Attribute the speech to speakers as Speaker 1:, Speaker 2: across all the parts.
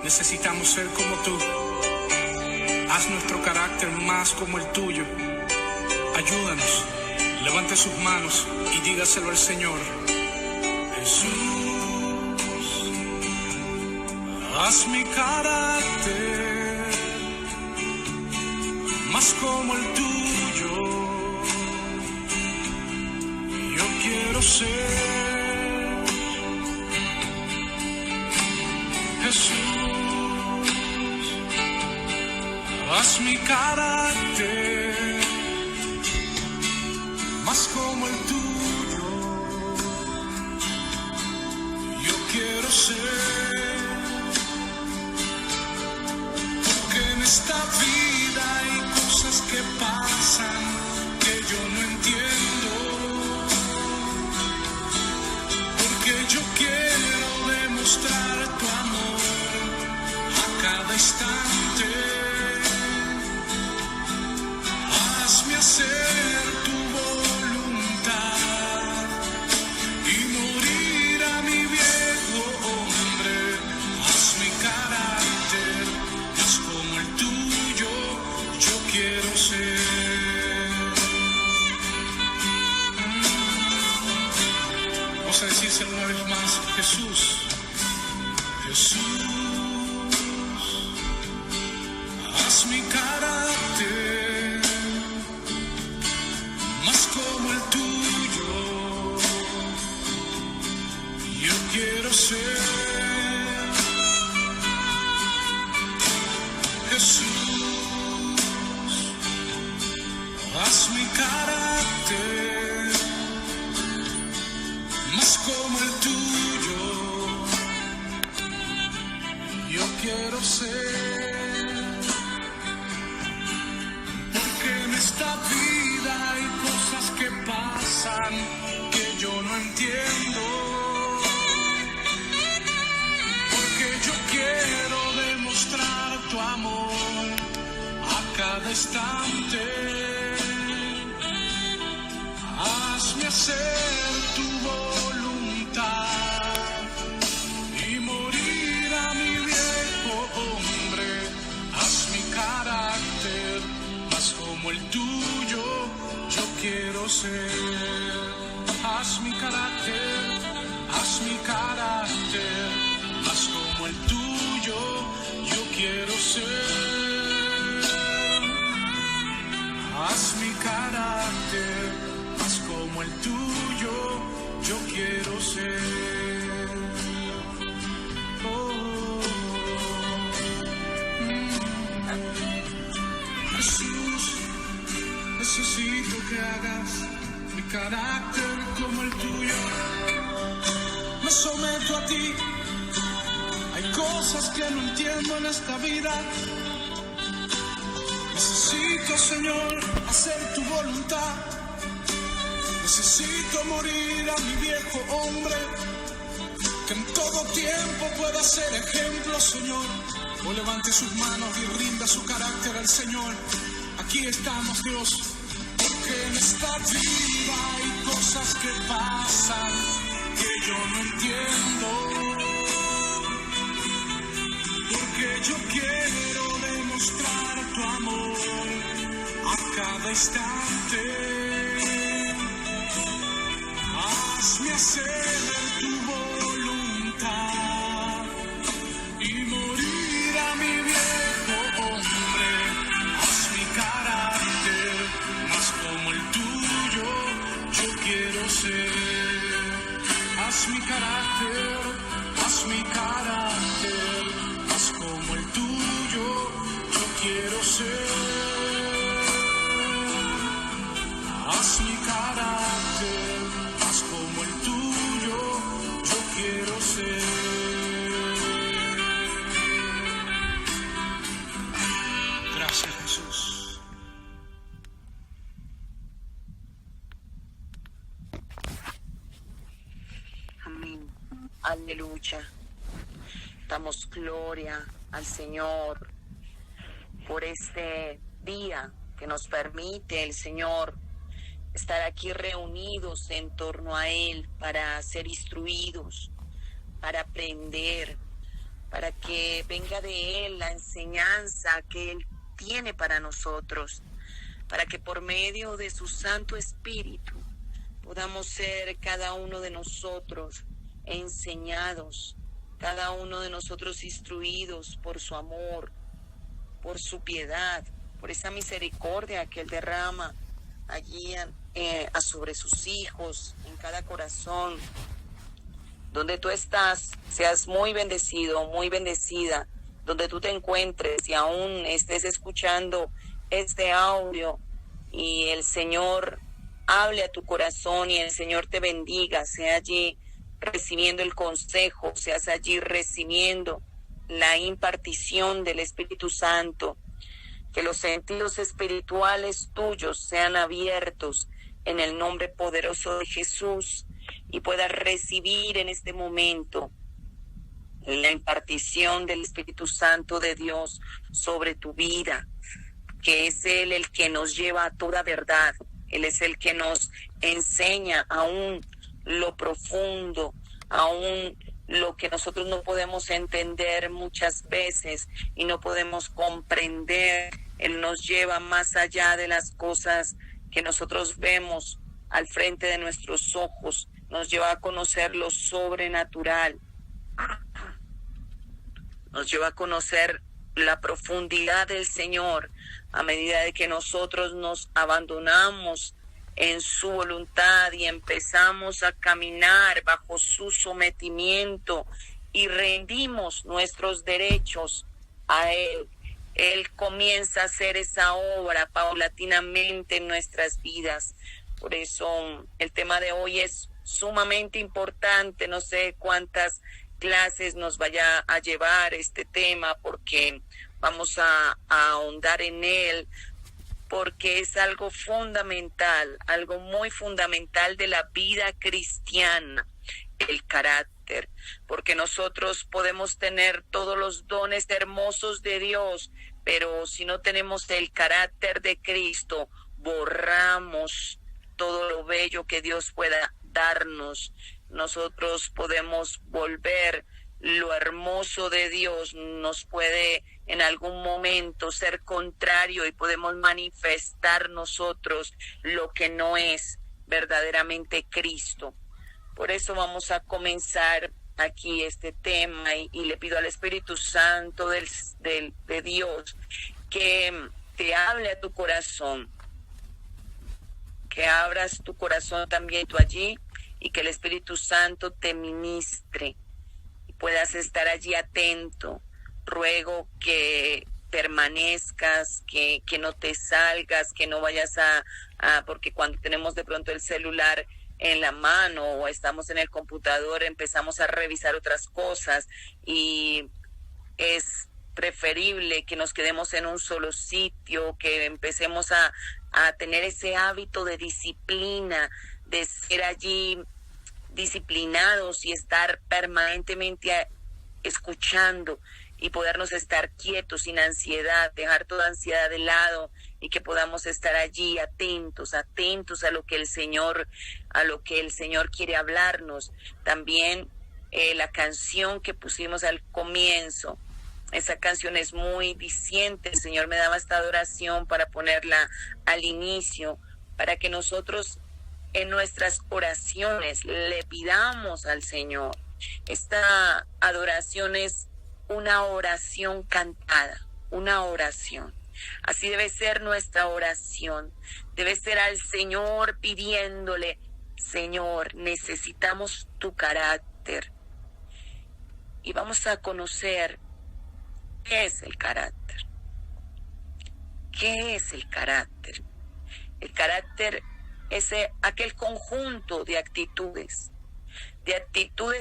Speaker 1: Necesitamos ser como tú. Haz nuestro carácter más como el tuyo. Ayúdanos. Levante sus manos y dígaselo al Señor. Jesús, haz mi carácter más como el tuyo. Yo quiero ser Jesús, haz mi carácter más como el tuyo. Yo quiero ser, porque en esta vida hay cosas que pasan que yo no entiendo, porque yo quiero demostrar tu amor a cada instante. Hazme hacer tu voluntad y morir a mi viejo hombre. Haz mi carácter más como el tuyo. Yo quiero ser. Vamos a decírselo una vez más. Jesús, Jesús, haz mi carácter más como el tuyo. Yo quiero ser Jesús, haz mi carácter más como el tuyo. Yo quiero ser, porque en esta vida hay cosas que pasan que yo no entiendo, porque yo quiero demostrar tu amor a cada instante. Hazme hacer tu voluntad y morir a mi viejo hombre. Haz mi carácter más como el tuyo. Yo quiero ser. Haz mi carácter más como el tuyo. Yo quiero ser. Haz mi carácter más como el tuyo. Yo quiero ser. Oh, Jesús, necesito que hagas mi carácter como el tuyo. Me someto a ti. Hay cosas que no entiendo en esta vida. Necesito, Señor, hacer tu voluntad. Necesito morir a mi viejo hombre, que en todo tiempo pueda ser ejemplo, Señor. O levante sus manos y rinda su carácter al Señor. Aquí estamos, Dios, porque en esta vida hay cosas que pasan que yo no entiendo, porque yo quiero demostrar tu amor a cada instante. Hazme hacer tu voluntad y morir a mi viejo hombre. Haz mi carácter más como el tuyo. Yo quiero ser. Haz mi carácter más como el tuyo. Yo quiero ser. Haz mi carácter más como el tuyo. Yo quiero ser. Gracias, Jesús.
Speaker 2: Amén. Aleluya. Damos gloria al Señor por este día que nos permite el Señor estar aquí reunidos en torno a Él para ser instruidos, para aprender, para que venga de Él la enseñanza que Él tiene para nosotros, para que por medio de su Santo Espíritu podamos ser cada uno de nosotros enseñados, cada uno de nosotros instruidos por su amor, por su piedad, por esa misericordia que Él derrama allí sobre sus hijos, en cada corazón. Donde tú estás, seas muy bendecido, muy bendecida, donde tú te encuentres y aún estés escuchando este audio y el Señor hable a tu corazón y el Señor te bendiga, sea allí recibiendo el consejo, seas allí recibiendo la impartición del Espíritu Santo, que los sentidos espirituales tuyos sean abiertos en el nombre poderoso de Jesús y puedas recibir en este momento la impartición del Espíritu Santo de Dios sobre tu vida, que es Él el que nos lleva a toda verdad. Él es el que nos enseña aún lo profundo, aún lo que nosotros no podemos entender muchas veces y no podemos comprender. Él nos lleva más allá de las cosas que nosotros vemos al frente de nuestros ojos. Nos lleva a conocer lo sobrenatural. Nos lleva a conocer la profundidad del Señor a medida de que nosotros nos abandonamos en su voluntad y empezamos a caminar bajo su sometimiento y rendimos nuestros derechos a Él. Él comienza a hacer esa obra paulatinamente en nuestras vidas. Por eso el tema de hoy es sumamente importante. No sé cuántas clases nos vaya a llevar este tema, porque vamos a ahondar en él, porque es algo fundamental, algo muy fundamental de la vida cristiana, el carácter, porque nosotros podemos tener todos los dones hermosos de Dios, pero si no tenemos el carácter de Cristo, borramos todo lo bello que Dios pueda darnos. Nosotros podemos volver lo hermoso de Dios, nos puede en algún momento ser contrario y podemos manifestar nosotros lo que no es verdaderamente Cristo. Por eso vamos a comenzar aquí este tema y le pido al Espíritu Santo de Dios que te hable a tu corazón, que abras tu corazón también tú allí y que el Espíritu Santo te ministre y puedas estar allí atento. Ruego que permanezcas, que no te salgas, que no vayas porque cuando tenemos de pronto el celular en la mano o estamos en el computador empezamos a revisar otras cosas y es preferible que nos quedemos en un solo sitio, que empecemos a tener ese hábito de disciplina, de ser allí disciplinados y estar permanentemente escuchando y podernos estar quietos, sin ansiedad, dejar toda ansiedad de lado y que podamos estar allí atentos a lo que el Señor quiere hablarnos. También la canción que pusimos al comienzo, esa canción es muy diciente. El Señor me daba esta adoración para ponerla al inicio, para que nosotros en nuestras oraciones le pidamos al Señor. Esta adoración es una oración cantada, una oración. Así debe ser nuestra oración. Debe ser al Señor pidiéndole: Señor, necesitamos tu carácter. Y vamos a conocer qué es el carácter. ¿Qué es el carácter? El carácter es aquel conjunto de actitudes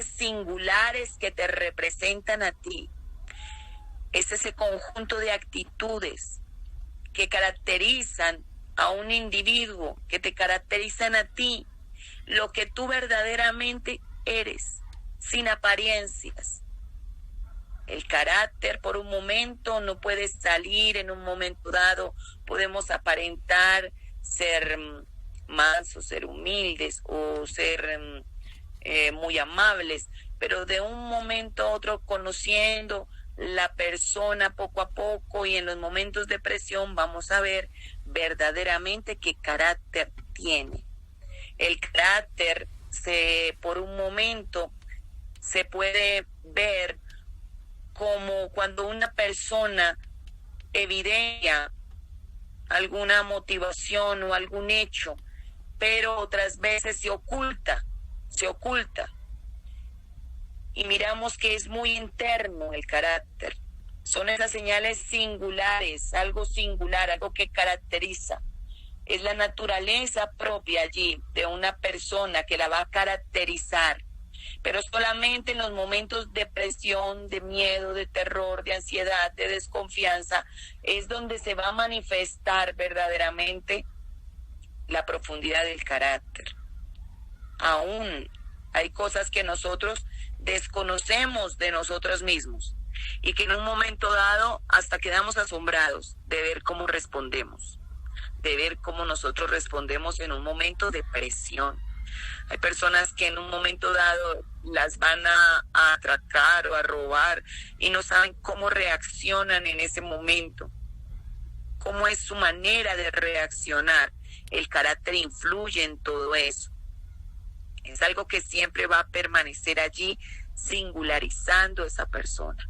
Speaker 2: singulares que te representan a ti. Es ese conjunto de actitudes que caracterizan a un individuo, que te caracterizan a ti, lo que tú verdaderamente eres, sin apariencias. El carácter por un momento no puede salir en un momento dado. Podemos aparentar ser mansos, ser humildes o ser muy amables, pero de un momento a otro, conociendo la persona poco a poco y en los momentos de presión, vamos a ver verdaderamente qué carácter tiene. El carácter por un momento se puede ver como cuando una persona evidencia alguna motivación o algún hecho, pero otras veces se oculta. Y miramos que es muy interno el carácter. Son esas señales singulares, algo singular, algo que caracteriza. Es la naturaleza propia allí de una persona que la va a caracterizar. Pero solamente en los momentos de presión, de miedo, de terror, de ansiedad, de desconfianza, es donde se va a manifestar verdaderamente la profundidad del carácter. Aún hay cosas que nosotros desconocemos de nosotros mismos y que en un momento dado hasta quedamos asombrados de ver cómo respondemos, de ver cómo nosotros respondemos en un momento de presión. Hay personas que en un momento dado las van a atracar o a robar y no saben cómo reaccionan en ese momento, cómo es su manera de reaccionar. El carácter influye en todo eso. Es algo que siempre va a permanecer allí, singularizando a esa persona.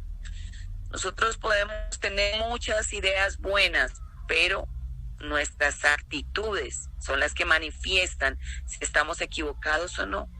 Speaker 2: Nosotros podemos tener muchas ideas buenas, pero nuestras actitudes son las que manifiestan si estamos equivocados o no.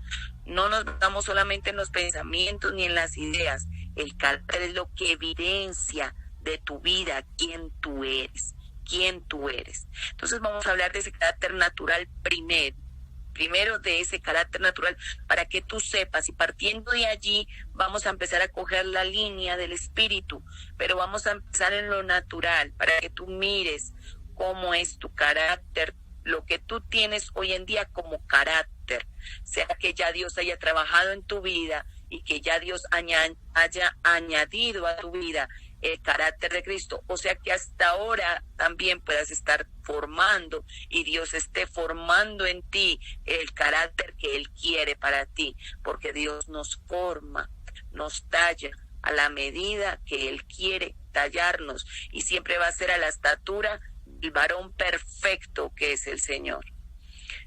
Speaker 2: No nos basamos solamente en los pensamientos ni en las ideas. El carácter es lo que evidencia de tu vida quién tú eres. Entonces vamos a hablar de ese carácter natural primero de ese carácter natural, para que tú sepas, y partiendo de allí vamos a empezar a coger la línea del espíritu, pero vamos a empezar en lo natural, para que tú mires cómo es tu carácter, lo que tú tienes hoy en día como carácter, sea que ya Dios haya trabajado en tu vida y que ya Dios haya añadido a tu vida el carácter de Cristo, o sea que hasta ahora también puedas estar formando y Dios esté formando en ti el carácter que Él quiere para ti, porque Dios nos forma, nos talla a la medida que Él quiere tallarnos y siempre va a ser a la estatura del varón perfecto que es el Señor.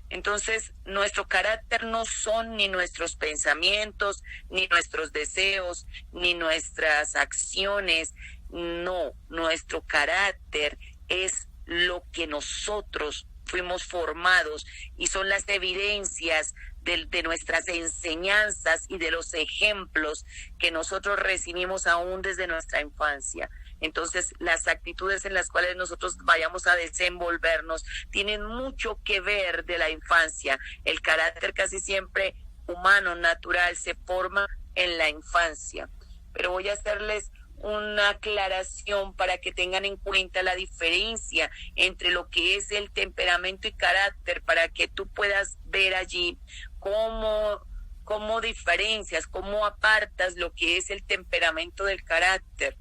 Speaker 2: Entonces, nuestro carácter no son ni nuestros pensamientos, ni nuestros deseos, ni nuestras acciones. No, nuestro carácter es lo que nosotros fuimos formados y son las evidencias de nuestras enseñanzas y de los ejemplos que nosotros recibimos aún desde nuestra infancia. Entonces, las actitudes en las cuales nosotros vayamos a desenvolvernos tienen mucho que ver de la infancia. El carácter casi siempre humano, natural, se forma en la infancia. Pero voy a hacerles una aclaración para que tengan en cuenta la diferencia entre lo que es el temperamento y carácter, para que tú puedas ver allí cómo diferencias, cómo apartas lo que es el temperamento del carácter.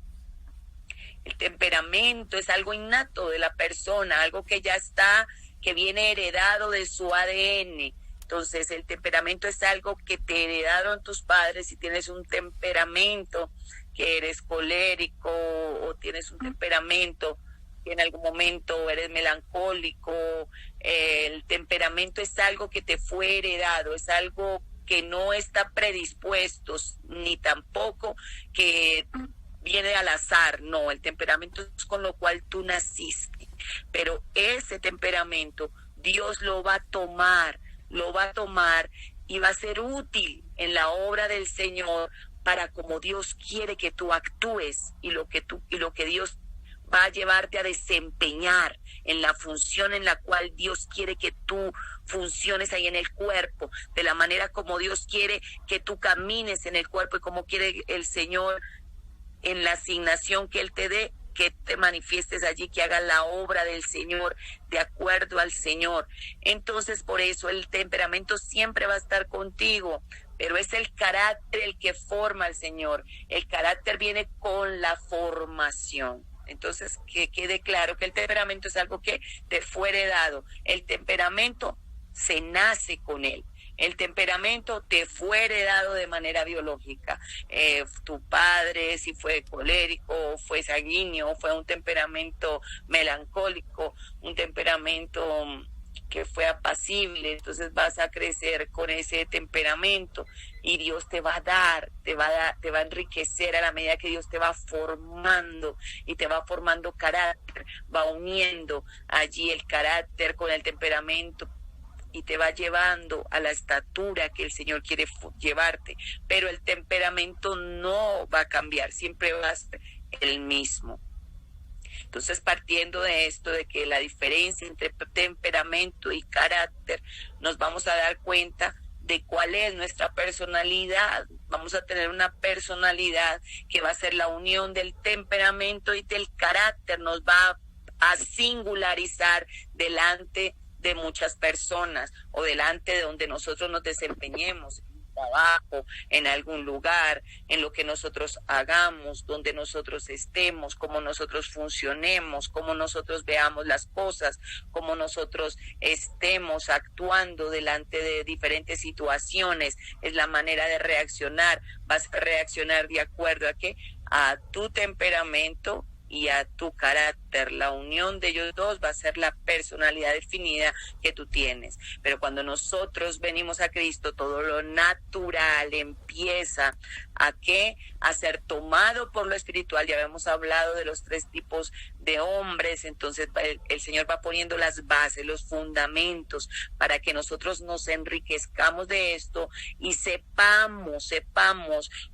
Speaker 2: El temperamento es algo innato de la persona, algo que ya está, que viene heredado de su ADN. Entonces, el temperamento es algo que te heredaron tus padres. Si tienes un temperamento que eres colérico o tienes un temperamento que en algún momento eres melancólico, el temperamento es algo que te fue heredado, es algo que no está predispuesto, ni tampoco que viene al azar. No, el temperamento es con lo cual tú naciste, pero ese temperamento Dios lo va a tomar y va a ser útil en la obra del Señor para como Dios quiere que tú actúes y lo que Dios va a llevarte a desempeñar en la función en la cual Dios quiere que tú funciones ahí en el cuerpo, de la manera como Dios quiere que tú camines en el cuerpo y como quiere el Señor en la asignación que Él te dé, que te manifiestes allí, que hagas la obra del Señor de acuerdo al Señor. Entonces, por eso el temperamento siempre va a estar contigo, pero es el carácter el que forma al Señor. El carácter viene con la formación. Entonces, que quede claro que el temperamento es algo que te fue heredado. El temperamento se nace con él. El temperamento te fue heredado de manera biológica. Tu padre, si fue colérico, fue sanguíneo, fue un temperamento melancólico, un temperamento que fue apacible, entonces vas a crecer con ese temperamento y Dios te va a dar, te va a enriquecer a la medida que Dios te va formando y te va formando carácter, va uniendo allí el carácter con el temperamento y te va llevando a la estatura que el Señor quiere llevarte, pero el temperamento no va a cambiar, siempre va a ser el mismo. Entonces, partiendo de esto, de que la diferencia entre temperamento y carácter, nos vamos a dar cuenta de cuál es nuestra personalidad. Vamos a tener una personalidad que va a ser la unión del temperamento y del carácter. Nos va a singularizar delante de muchas personas o delante de donde nosotros nos desempeñemos. Trabajo, en algún lugar, en lo que nosotros hagamos, donde nosotros estemos, cómo nosotros funcionemos, cómo nosotros veamos las cosas, cómo nosotros estemos actuando delante de diferentes situaciones, es la manera de reaccionar. Vas a reaccionar de acuerdo a qué, a tu temperamento y a tu carácter. La unión de ellos dos va a ser la personalidad definida que tú tienes. Pero cuando nosotros venimos a Cristo, todo lo natural empieza a ¿qué? A ser tomado por lo espiritual. Ya habíamos hablado de los 3 tipos de hombres, entonces el Señor va poniendo las bases, los fundamentos, para que nosotros nos enriquezcamos de esto y sepamos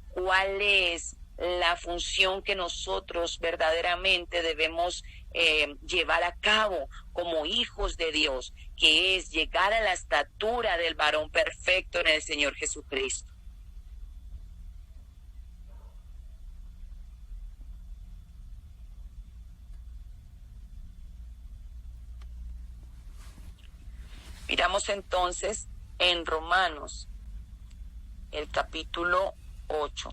Speaker 2: cuál es la función que nosotros verdaderamente debemos llevar a cabo como hijos de Dios, que es llegar a la estatura del varón perfecto en el Señor Jesucristo. Miramos entonces en Romanos, el capítulo 8.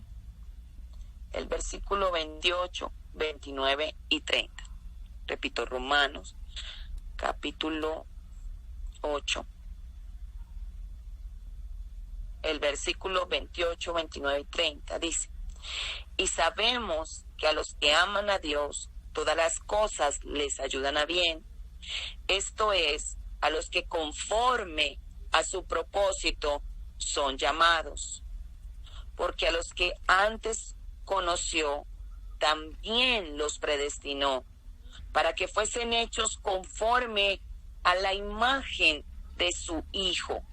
Speaker 2: El versículo 28, 29 y 30. Repito, Romanos, capítulo 8. El versículo 28, 29 y 30 dice: y sabemos que a los que aman a Dios, todas las cosas les ayudan a bien. Esto es, a los que conforme a su propósito son llamados. Porque a los que antes conoció, también los predestinó, para que fuesen hechos conforme a la imagen de su Hijo.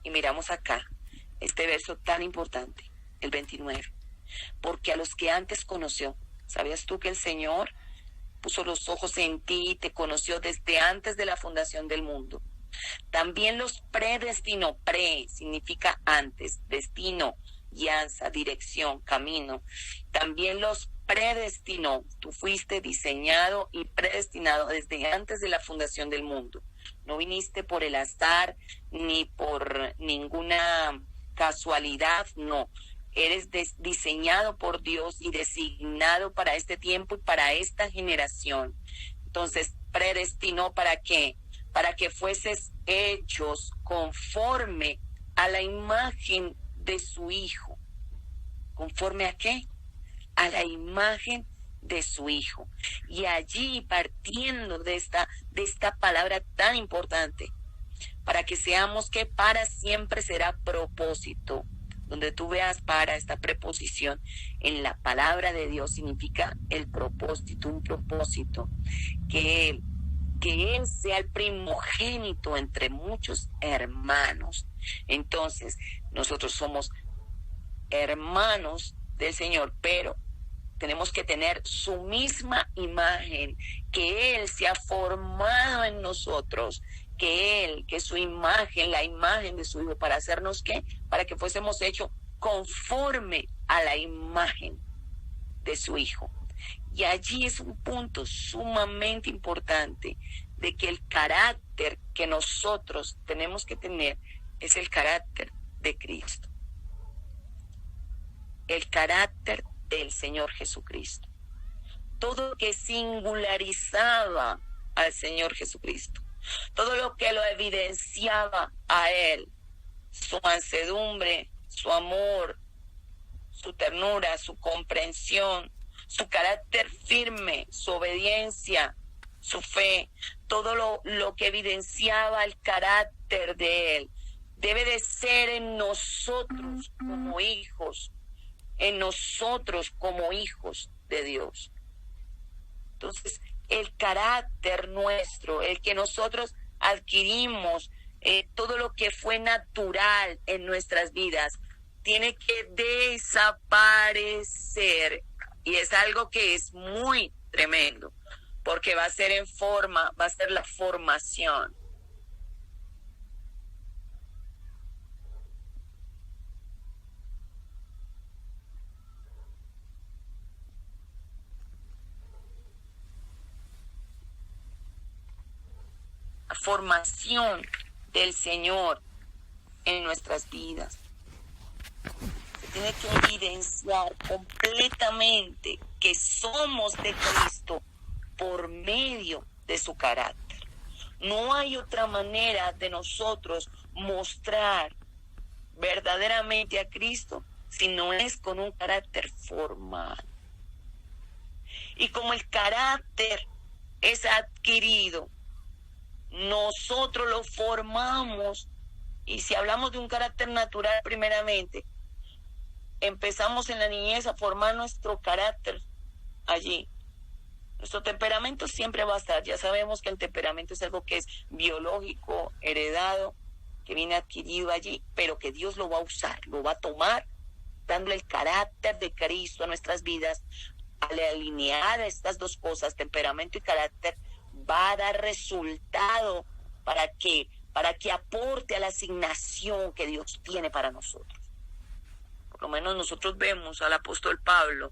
Speaker 2: Y miramos acá, este verso tan importante, el 29. Porque a los que antes conoció, ¿sabías tú que el Señor puso los ojos en ti y te conoció desde antes de la fundación del mundo? También los predestinó. Pre significa antes, destino, guianza, dirección, camino. También los predestinó. Tú fuiste diseñado y predestinado desde antes de la fundación del mundo. No viniste por el azar ni por ninguna casualidad, no. Eres diseñado por Dios y designado para este tiempo y para esta generación. Entonces, predestinó ¿para qué? Para que fueses hechos conforme a la imagen de su Hijo. ¿Conforme a qué? A la imagen de su Hijo. Y allí, partiendo de esta palabra tan importante, para que seamos que para siempre será propósito. Donde tú veas para, esta preposición en la palabra de Dios significa el propósito, un propósito, que Él sea el primogénito entre muchos hermanos. Entonces, nosotros somos hermanos del Señor, pero tenemos que tener su misma imagen, que Él se ha formado en nosotros, que su imagen, la imagen de su Hijo, para hacernos ¿qué? Para que fuésemos hechos conforme a la imagen de su Hijo. Y allí es un punto sumamente importante de que el carácter que nosotros tenemos que tener es el carácter de Cristo. El carácter del Señor Jesucristo. Todo lo que singularizaba al Señor Jesucristo, todo lo que lo evidenciaba a Él, su mansedumbre, su amor, su ternura, su comprensión, su carácter firme, su obediencia, su fe, todo lo que evidenciaba el carácter de él, debe de ser en nosotros como hijos, en nosotros como hijos de Dios. Entonces, el carácter nuestro, el que nosotros adquirimos, todo lo que fue natural en nuestras vidas, tiene que desaparecer. Y es algo que es muy tremendo, porque va a ser la formación. La formación del Señor en nuestras vidas. Se tiene que evidenciar completamente que somos de Cristo por medio de su carácter. No hay otra manera de nosotros mostrar verdaderamente a Cristo si no es con un carácter formado. Y como el carácter es adquirido, nosotros lo formamos. Y si hablamos de un carácter natural primeramente, empezamos en la niñez a formar nuestro carácter allí. Nuestro temperamento siempre va a estar. Ya sabemos que el temperamento es algo que es biológico, heredado, que viene adquirido allí, pero que Dios lo va a usar, lo va a tomar, dándole el carácter de Cristo a nuestras vidas. Al alinear estas dos cosas, temperamento y carácter, va a dar resultado para que aporte a la asignación que Dios tiene para nosotros. Por lo menos nosotros vemos al apóstol Pablo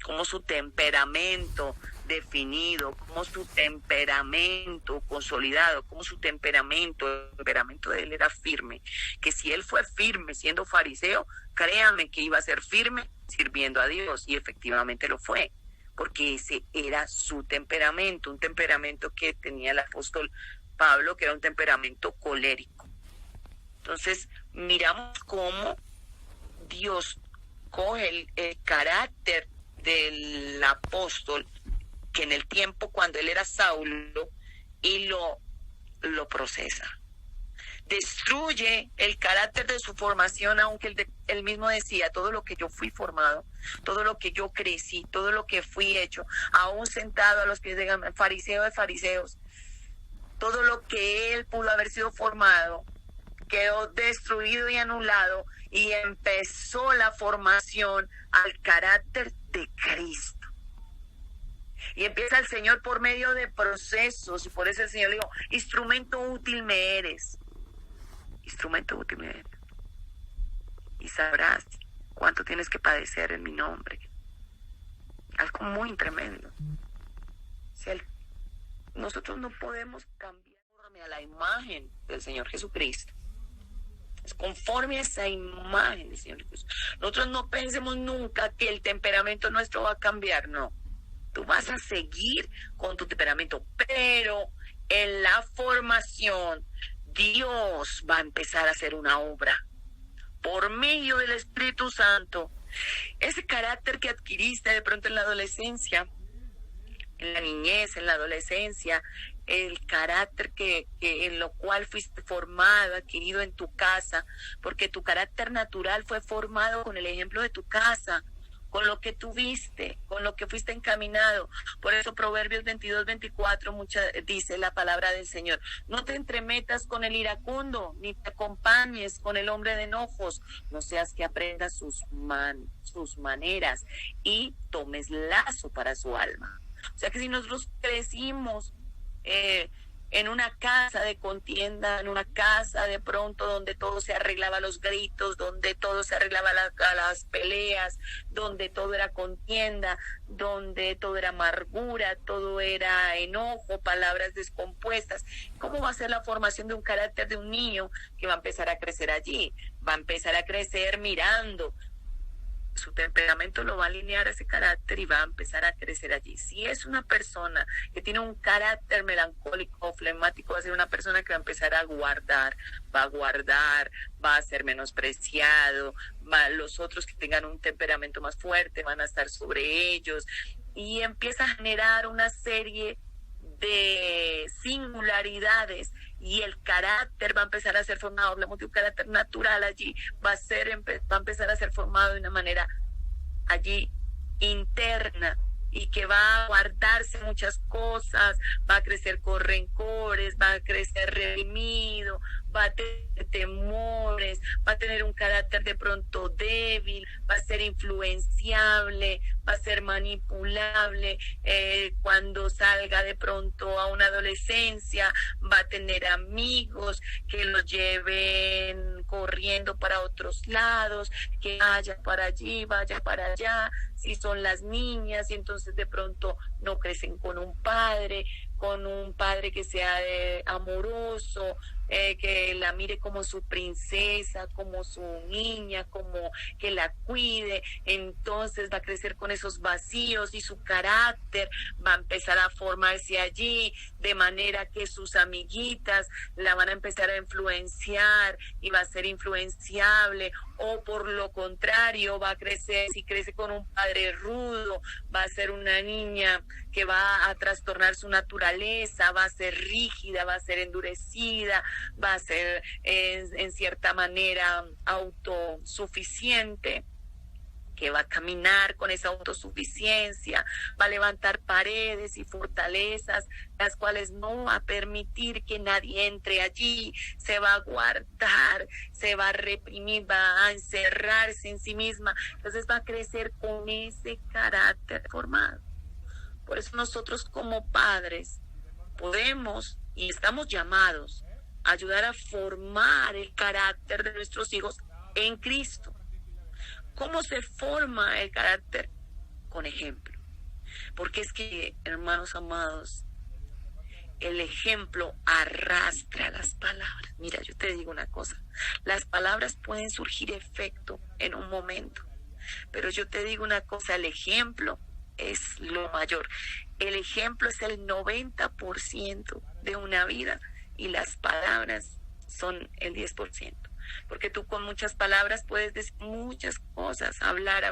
Speaker 2: como su temperamento definido, como su temperamento consolidado, como su temperamento, el temperamento de él era firme, que si él fue firme siendo fariseo, créanme que iba a ser firme sirviendo a Dios, y efectivamente lo fue, porque ese era su temperamento, un temperamento que tenía el apóstol Pablo, que era un temperamento colérico. Entonces, miramos cómo Dios coge el carácter del apóstol, que en el tiempo cuando él era Saulo, y lo procesa. Destruye el carácter de su formación, aunque él mismo decía, todo lo que yo fui formado, todo lo que yo crecí, todo lo que fui hecho, aún sentado a los pies de fariseo de fariseos, todo lo que él pudo haber sido formado, quedó destruido y anulado, y empezó la formación al carácter de Cristo. Y empieza el Señor por medio de procesos, y por eso el Señor le dijo, instrumento útil me eres. Instrumento útil me eres. Y sabrás cuánto tienes que padecer en mi nombre. Algo muy tremendo. Nosotros no podemos cambiar a la imagen del Señor Jesucristo. Es conforme a esa imagen del Señor Jesucristo. Nosotros no pensemos nunca que el temperamento nuestro va a cambiar, no. Tú vas a seguir con tu temperamento, pero en la formación Dios va a empezar a hacer una obra por medio del Espíritu Santo. Ese carácter que adquiriste de pronto en la adolescencia, en la niñez, en la adolescencia, el carácter que en lo cual fuiste formado, adquirido en tu casa, porque tu carácter natural fue formado con el ejemplo de tu casa, con lo que tuviste, con lo que fuiste encaminado. Por eso Proverbios 22-24 dice la palabra del Señor: no te entremetas con el iracundo, ni te acompañes con el hombre de enojos, no seas que aprendas sus maneras y tomes lazo para su alma. O sea que si nosotros crecimos en una casa de contienda, en una casa de pronto donde todo se arreglaba a los gritos, donde todo se arreglaba a las peleas, donde todo era contienda, donde todo era amargura, todo era enojo, palabras descompuestas. ¿Cómo va a ser la formación de un carácter de un niño que va a empezar a crecer allí? Va a empezar a crecer mirando su temperamento lo va a alinear a ese carácter y va a empezar a crecer allí. Si es una persona que tiene un carácter melancólico o flemático, va a ser una persona que va a empezar a guardar, va a ser menospreciado, los otros que tengan un temperamento más fuerte van a estar sobre ellos, y empieza a generar una serie de singularidades, y el carácter va a empezar a ser formado. Hablamos de un carácter natural allí, va a empezar a ser formado de una manera allí interna, y que va a guardarse muchas cosas, va a crecer con rencores, va a crecer reprimido, va a tener temores, va a tener un carácter de pronto débil, va a ser influenciable, va a ser manipulable. Cuando salga de pronto a una adolescencia, va a tener amigos que lo lleven corriendo para otros lados, que vaya para allí, vaya para allá. Si son las niñas, y entonces de pronto no crecen con un padre que sea amoroso, que la mire como su princesa, como su niña, como que la cuide. Entonces va a crecer con esos vacíos, y su carácter va a empezar a formarse allí, de manera que sus amiguitas la van a empezar a influenciar y va a ser influenciable. O por lo contrario, va a crecer, si crece con un padre rudo, va a ser una niña que va a trastornar su naturaleza, va a ser rígida, va a ser endurecida, va a ser en cierta manera autosuficiente, que va a caminar con esa autosuficiencia, va a levantar paredes y fortalezas, las cuales no va a permitir que nadie entre allí, se va a guardar, se va a reprimir, va a encerrarse en sí misma. Entonces va a crecer con ese carácter formado. Por eso nosotros como padres podemos y estamos llamados a ayudar a formar el carácter de nuestros hijos en Cristo. ¿Cómo se forma el carácter? Con ejemplo. Porque es que, hermanos amados, el ejemplo arrastra las palabras. Mira, yo te digo una cosa, las palabras pueden surgir efecto en un momento, pero yo te digo una cosa, el ejemplo es lo mayor. El ejemplo es el 90% de una vida, y las palabras son el 10%. Porque tú con muchas palabras puedes decir muchas cosas, hablar,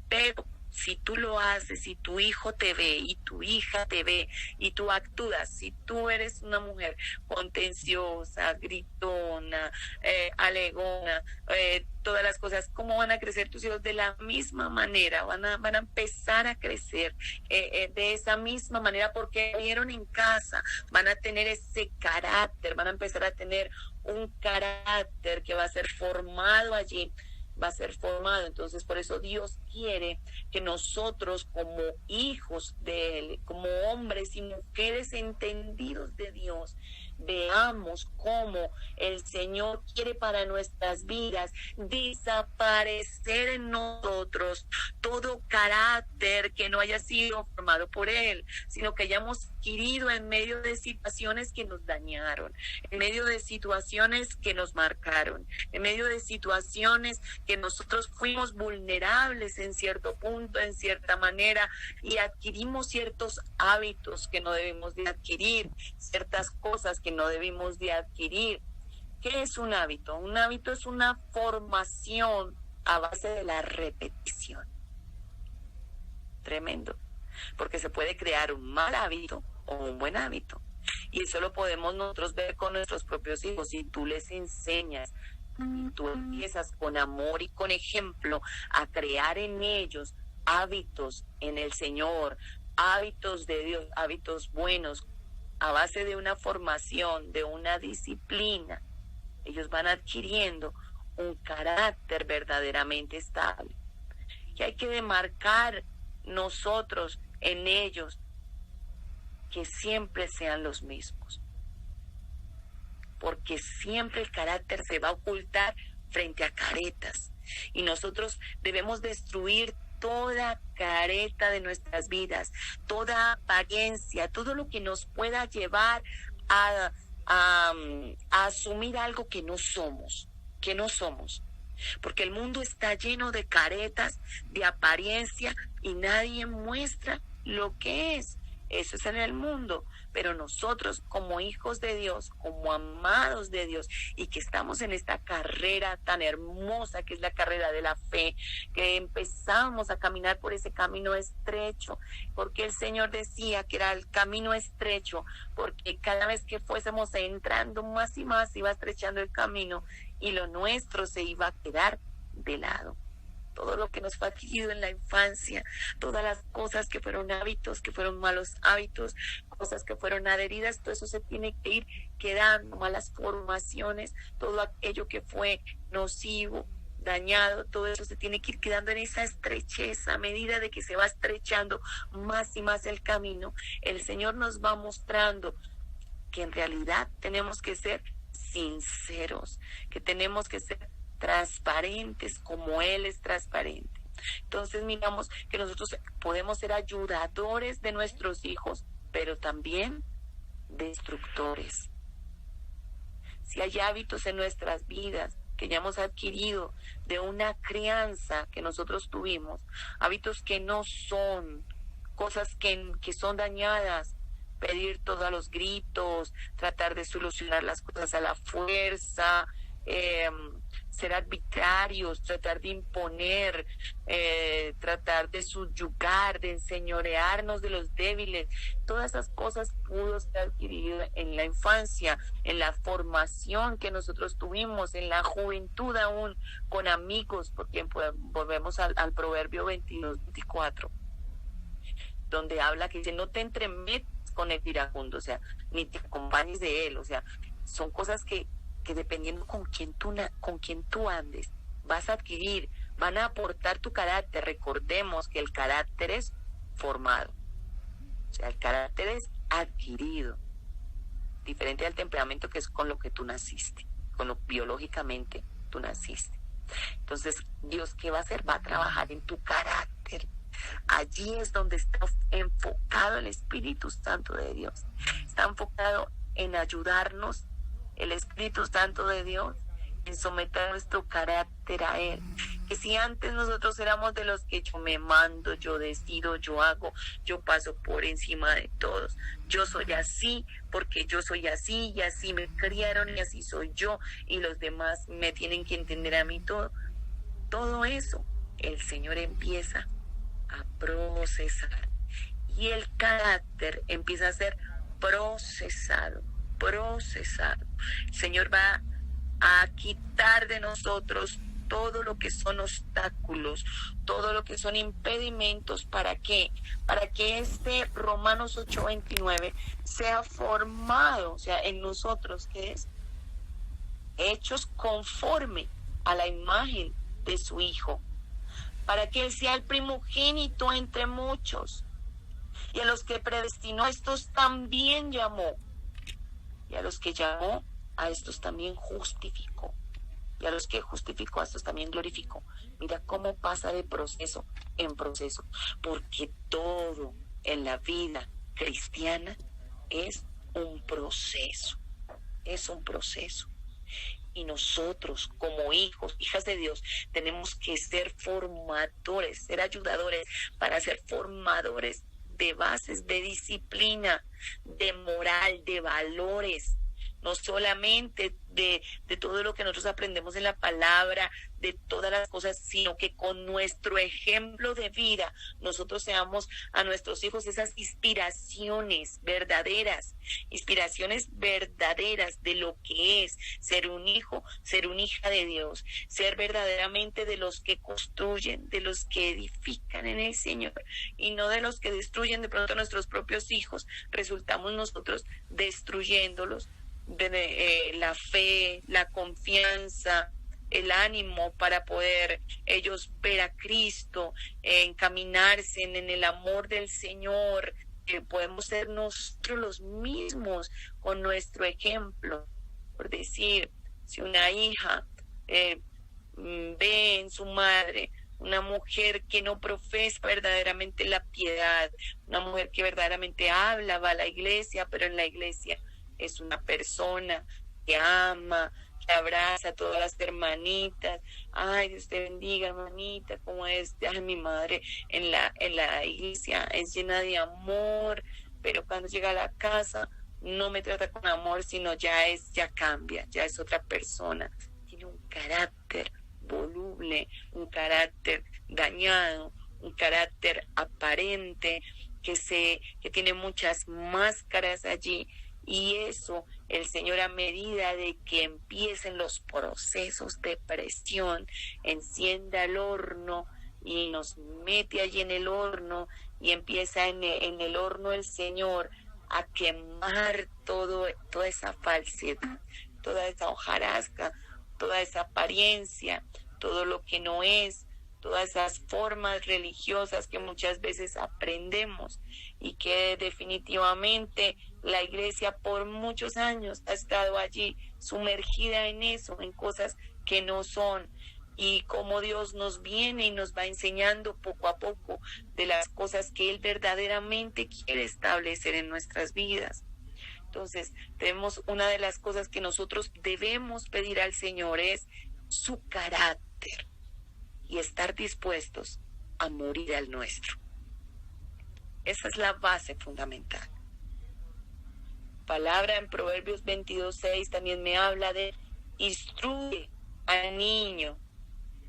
Speaker 2: pero si tú lo haces, si tu hijo te ve y tu hija te ve y tú actúas, si tú eres una mujer contenciosa, gritona, alegona, todas las cosas, ¿cómo van a crecer tus hijos? De la misma manera, van a empezar a crecer de esa misma manera, porque vieron en casa, van a tener ese carácter, van a empezar a tener un carácter que va a ser formado allí, va a ser formado. Entonces, por eso Dios quiere que nosotros, como hijos de Él, como hombres y mujeres entendidos de Dios, veamos cómo el Señor quiere para nuestras vidas desaparecer en nosotros todo carácter que no haya sido formado por Él, sino que hayamos adquirido en medio de situaciones que nos dañaron, en medio de situaciones que nos marcaron, en medio de situaciones que nosotros fuimos vulnerables en cierto punto, en cierta manera, y adquirimos ciertos hábitos que no debemos de adquirir, ciertas cosas que no debimos de adquirir. ¿Qué es un hábito? Un hábito es una formación a base de la repetición. Tremendo. Porque se puede crear un mal hábito o un buen hábito. Y eso lo podemos nosotros ver con nuestros propios hijos. Si tú les enseñas, tú empiezas con amor y con ejemplo a crear en ellos hábitos en el Señor, hábitos de Dios, hábitos buenos, a base de una formación, de una disciplina, ellos van adquiriendo un carácter verdaderamente estable. Y hay que demarcar nosotros en ellos que siempre sean los mismos, porque siempre el carácter se va a ocultar frente a caretas, y nosotros debemos destruir toda careta de nuestras vidas, toda apariencia, todo lo que nos pueda llevar a asumir algo que no somos. porque el mundo está lleno de caretas, de apariencia, y nadie muestra lo que es. Eso es en el mundo, pero nosotros como hijos de Dios, como amados de Dios, y que estamos en esta carrera tan hermosa que es la carrera de la fe, que empezamos a caminar por ese camino estrecho, porque el Señor decía que era el camino estrecho, porque cada vez que fuésemos entrando más y más iba estrechando el camino y lo nuestro se iba a quedar de lado. Todo lo que nos fue adquirido en la infancia, todas las cosas que fueron hábitos, que fueron malos hábitos, cosas que fueron adheridas, todo eso se tiene que ir quedando, malas formaciones, todo aquello que fue nocivo, dañado, todo eso se tiene que ir quedando en esa estrechez. A medida de que se va estrechando más y más el camino, el Señor nos va mostrando que en realidad tenemos que ser sinceros, que tenemos que ser transparentes como Él es transparente. Entonces miramos que nosotros podemos ser ayudadores de nuestros hijos, pero también destructores. Si hay hábitos en nuestras vidas que ya hemos adquirido de una crianza que nosotros tuvimos, hábitos que no son, cosas que son dañadas, pedir todo a los gritos, tratar de solucionar las cosas a la fuerza, ser arbitrarios, tratar de imponer, tratar de subyugar, de enseñorearnos de los débiles. Todas esas cosas pudo ser adquiridas en la infancia, en la formación que nosotros tuvimos, en la juventud aún, con amigos, porque volvemos al Proverbio 22-24, donde habla que dice, no te entremetas con el iracundo, o sea, ni te acompañes de él, o sea, son cosas que dependiendo con quién tú andes, vas a adquirir, van a aportar tu carácter. Recordemos que el carácter es formado, o sea, el carácter es adquirido, diferente al temperamento que es con lo que tú naciste, con lo biológicamente tú naciste. Entonces, Dios, ¿qué va a hacer? Va a trabajar en tu carácter. Allí es donde está enfocado el Espíritu Santo de Dios. Está enfocado en ayudarnos el Espíritu Santo de Dios, en someter nuestro carácter a Él. Que si antes nosotros éramos de los que yo me mando, yo decido, yo hago, yo paso por encima de todos, yo soy así porque yo soy así y así me criaron y así soy yo y los demás me tienen que entender a mí todo eso, el Señor empieza a procesar y el carácter empieza a ser procesado. El Señor va a quitar de nosotros todo lo que son obstáculos, todo lo que son impedimentos. ¿Para qué? Para que este Romanos 8:29 sea formado, o sea, en nosotros, que es hechos conforme a la imagen de su Hijo, para que Él sea el primogénito entre muchos. Y a los que predestinó, a estos también llamó. Y a los que llamó, a estos también justificó. Y a los que justificó, a estos también glorificó. Mira cómo pasa de proceso en proceso. Porque todo en la vida cristiana es un proceso. Es un proceso. Y nosotros, como hijos, hijas de Dios, tenemos que ser formadores, ser ayudadores para ser formadores de bases, de disciplina, de moral, de valores, no solamente de todo lo que nosotros aprendemos en la palabra, de todas las cosas, sino que con nuestro ejemplo de vida nosotros seamos a nuestros hijos esas inspiraciones verdaderas de lo que es ser un hijo, ser una hija de Dios, ser verdaderamente de los que construyen, de los que edifican en el Señor y no de los que destruyen. De pronto nuestros propios hijos resultamos nosotros destruyéndolos, la fe, la confianza, el ánimo para poder ellos ver a Cristo, encaminarse en el amor del Señor. Podemos ser nosotros los mismos con nuestro ejemplo. Por decir, si una hija ve en su madre una mujer que no profesa verdaderamente la piedad, una mujer que verdaderamente va a la iglesia, pero en la iglesia es una persona que ama, que abraza a todas las hermanitas. Ay, Dios te bendiga, hermanita, como es. Ay, mi madre en la iglesia es llena de amor, pero cuando llega a la casa no me trata con amor, sino ya cambia, ya es otra persona. Tiene un carácter voluble, un carácter dañado, un carácter aparente, que tiene muchas máscaras allí. Y eso, el Señor, a medida de que empiecen los procesos de presión, encienda el horno y nos mete allí en el horno, y empieza en el horno el Señor a quemar toda esa falsedad, toda esa hojarasca, toda esa apariencia, todo lo que no es, todas esas formas religiosas que muchas veces aprendemos, y que definitivamente la iglesia por muchos años ha estado allí sumergida en eso, en cosas que no son, y cómo Dios nos viene y nos va enseñando poco a poco de las cosas que Él verdaderamente quiere establecer en nuestras vidas. Entonces, una de las cosas que nosotros debemos pedir al Señor es su carácter, y estar dispuestos a morir al nuestro. Esa es la base fundamental. Palabra en Proverbios 22:6 también me habla de: instruye al niño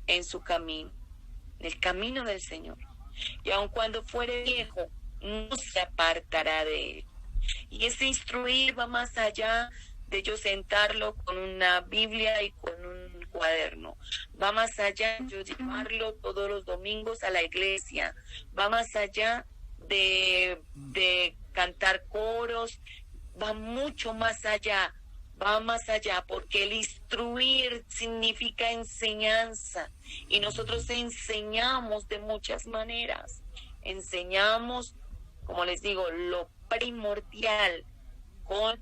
Speaker 2: en su camino, en el camino del Señor, y aun cuando fuere viejo, no se apartará de él. Y ese instruir va más allá de yo sentarlo con una Biblia y con un cuaderno. Va más allá de yo llevarlo todos los domingos a la iglesia. Va más allá de cantar coros. Va mucho más allá. Va más allá, porque el instruir significa enseñanza. Y nosotros enseñamos de muchas maneras. Enseñamos, como les digo, lo primordial con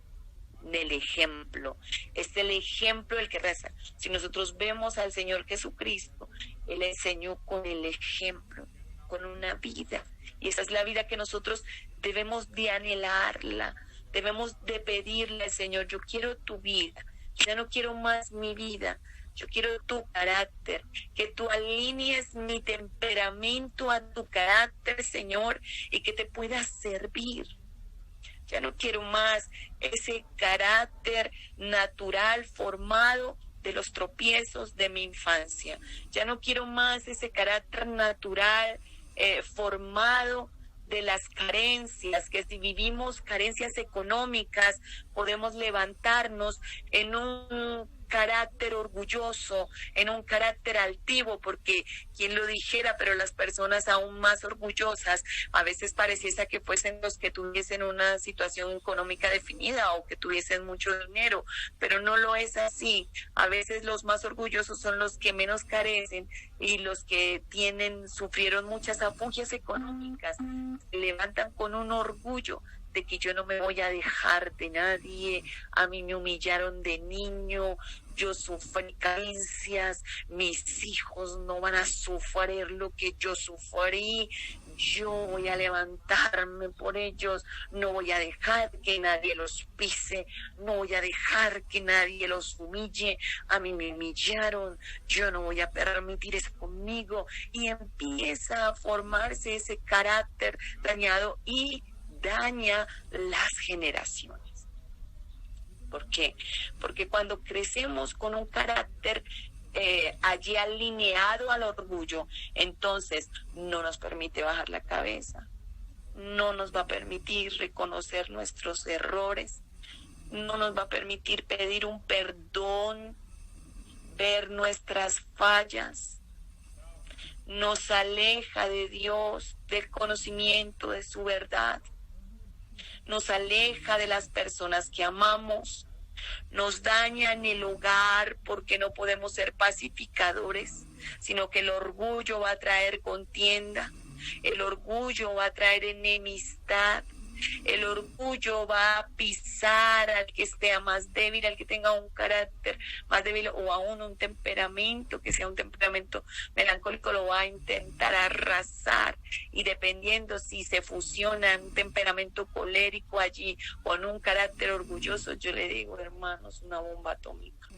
Speaker 2: el ejemplo. Es el ejemplo el que reza. Si nosotros vemos al Señor Jesucristo, Él enseñó con el ejemplo, con una vida. Y esa es la vida que nosotros debemos de anhelarla, debemos de pedirle al Señor: yo quiero tu vida, ya no quiero más mi vida, yo quiero tu carácter, que tú alinees mi temperamento a tu carácter, Señor, y que te pueda servir. Ya no quiero más ese carácter natural formado de los tropiezos de mi infancia. Ya no quiero más ese carácter natural formado de las carencias, que si vivimos carencias económicas, podemos levantarnos en un carácter orgulloso, en un carácter altivo, porque quien lo dijera, pero las personas aún más orgullosas a veces pareciese que fuesen los que tuviesen una situación económica definida o que tuviesen mucho dinero, pero no lo es así. A veces los más orgullosos son los que menos carecen, y los que sufrieron muchas afugias económicas se levantan con un orgullo de que yo no me voy a dejar de nadie. A mí me humillaron de niño, yo sufrí carencias, mis hijos no van a sufrir lo que yo sufrí, yo voy a levantarme por ellos, no voy a dejar que nadie los pise, no voy a dejar que nadie los humille. A mí me humillaron, yo no voy a permitir eso conmigo, y empieza a formarse ese carácter dañado y daña las generaciones. ¿Por qué? Porque cuando crecemos con un carácter allí alineado al orgullo, entonces no nos permite bajar la cabeza, no nos va a permitir reconocer nuestros errores, no nos va a permitir pedir un perdón, ver nuestras fallas. Nos aleja de Dios, del conocimiento de su verdad. Nos aleja de las personas que amamos, nos daña en el hogar, porque no podemos ser pacificadores, sino que el orgullo va a traer contienda, el orgullo va a traer enemistad, el orgullo va a pisar al que esté más débil, al que tenga un carácter más débil, o aún un temperamento que sea un temperamento melancólico, lo va a intentar arrasar. Y dependiendo si se fusiona un temperamento colérico allí con un carácter orgulloso, yo le digo, hermanos, una bomba atómica.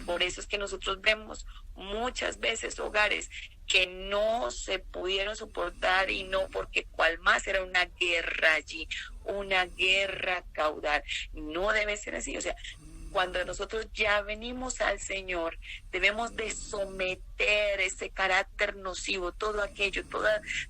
Speaker 2: Por eso es que nosotros vemos muchas veces hogares que no se pudieron soportar, y no porque cual más era una guerra allí, una guerra caudal. No debe ser así. O sea, cuando nosotros ya venimos al Señor, debemos de someter ese carácter nocivo, todo aquello,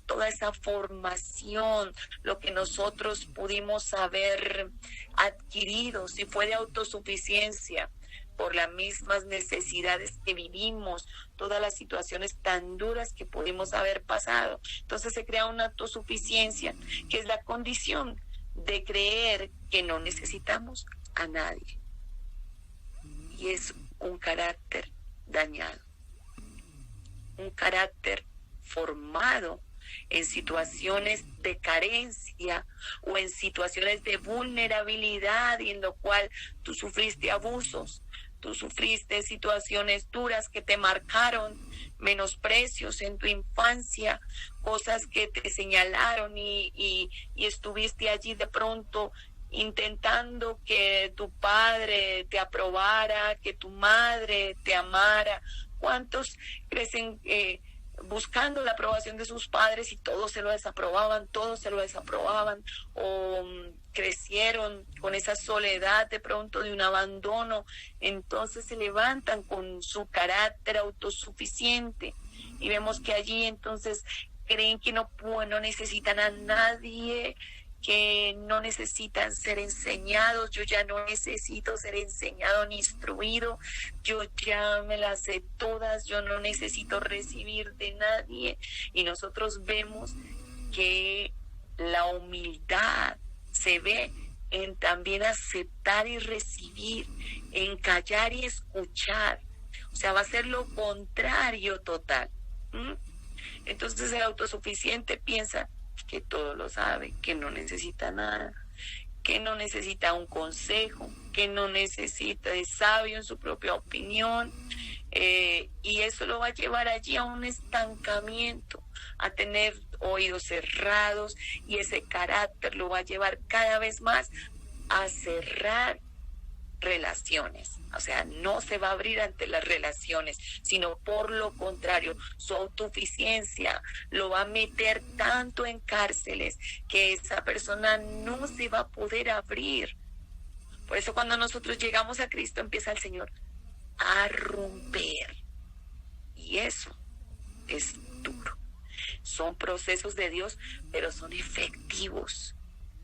Speaker 2: toda esa formación, lo que nosotros pudimos haber adquirido, si fue de autosuficiencia, por las mismas necesidades que vivimos, todas las situaciones tan duras que pudimos haber pasado. Entonces se crea una autosuficiencia, que es la condición de creer que no necesitamos a nadie. Y es un carácter dañado, un carácter formado en situaciones de carencia o en situaciones de vulnerabilidad, y en lo cual tú sufriste abusos, tú sufriste situaciones duras que te marcaron, menosprecios en tu infancia, cosas que te señalaron y estuviste allí de pronto intentando que tu padre te aprobara, que tu madre te amara. ¿Cuántos crecen buscando la aprobación de sus padres y todos se lo desaprobaban, o crecieron con esa soledad de pronto de un abandono? Entonces se levantan con su carácter autosuficiente, y vemos que allí entonces creen que no necesitan a nadie, que no necesitan ser enseñados. Yo ya no necesito ser enseñado ni instruido, yo ya me las sé todas, yo no necesito recibir de nadie. Y nosotros vemos que la humildad se ve en también aceptar y recibir, en callar y escuchar. O sea, va a ser lo contrario total. Entonces el autosuficiente piensa que todo lo sabe, que no necesita nada, que no necesita un consejo, que no necesita de sabio en su propia opinión, y eso lo va a llevar allí a un estancamiento, a tener oídos cerrados, y ese carácter lo va a llevar cada vez más a cerrar relaciones. O sea, no se va a abrir ante las relaciones, sino por lo contrario, su autosuficiencia lo va a meter tanto en cárceles que esa persona no se va a poder abrir. Por eso cuando nosotros llegamos a Cristo, empieza el Señor a romper, y eso es duro. Son procesos de Dios, pero son efectivos.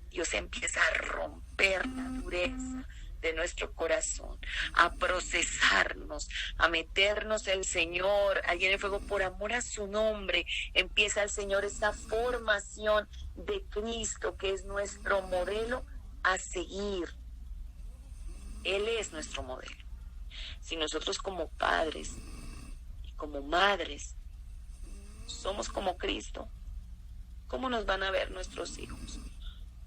Speaker 2: Dios empieza a romper la dureza de nuestro corazón, a procesarnos, a meternos el Señor allí en el fuego por amor a su nombre. Empieza el Señor esa formación de Cristo, que es nuestro modelo a seguir. Él es nuestro modelo. Si nosotros como padres y como madres somos como Cristo, ¿cómo nos van a ver nuestros hijos?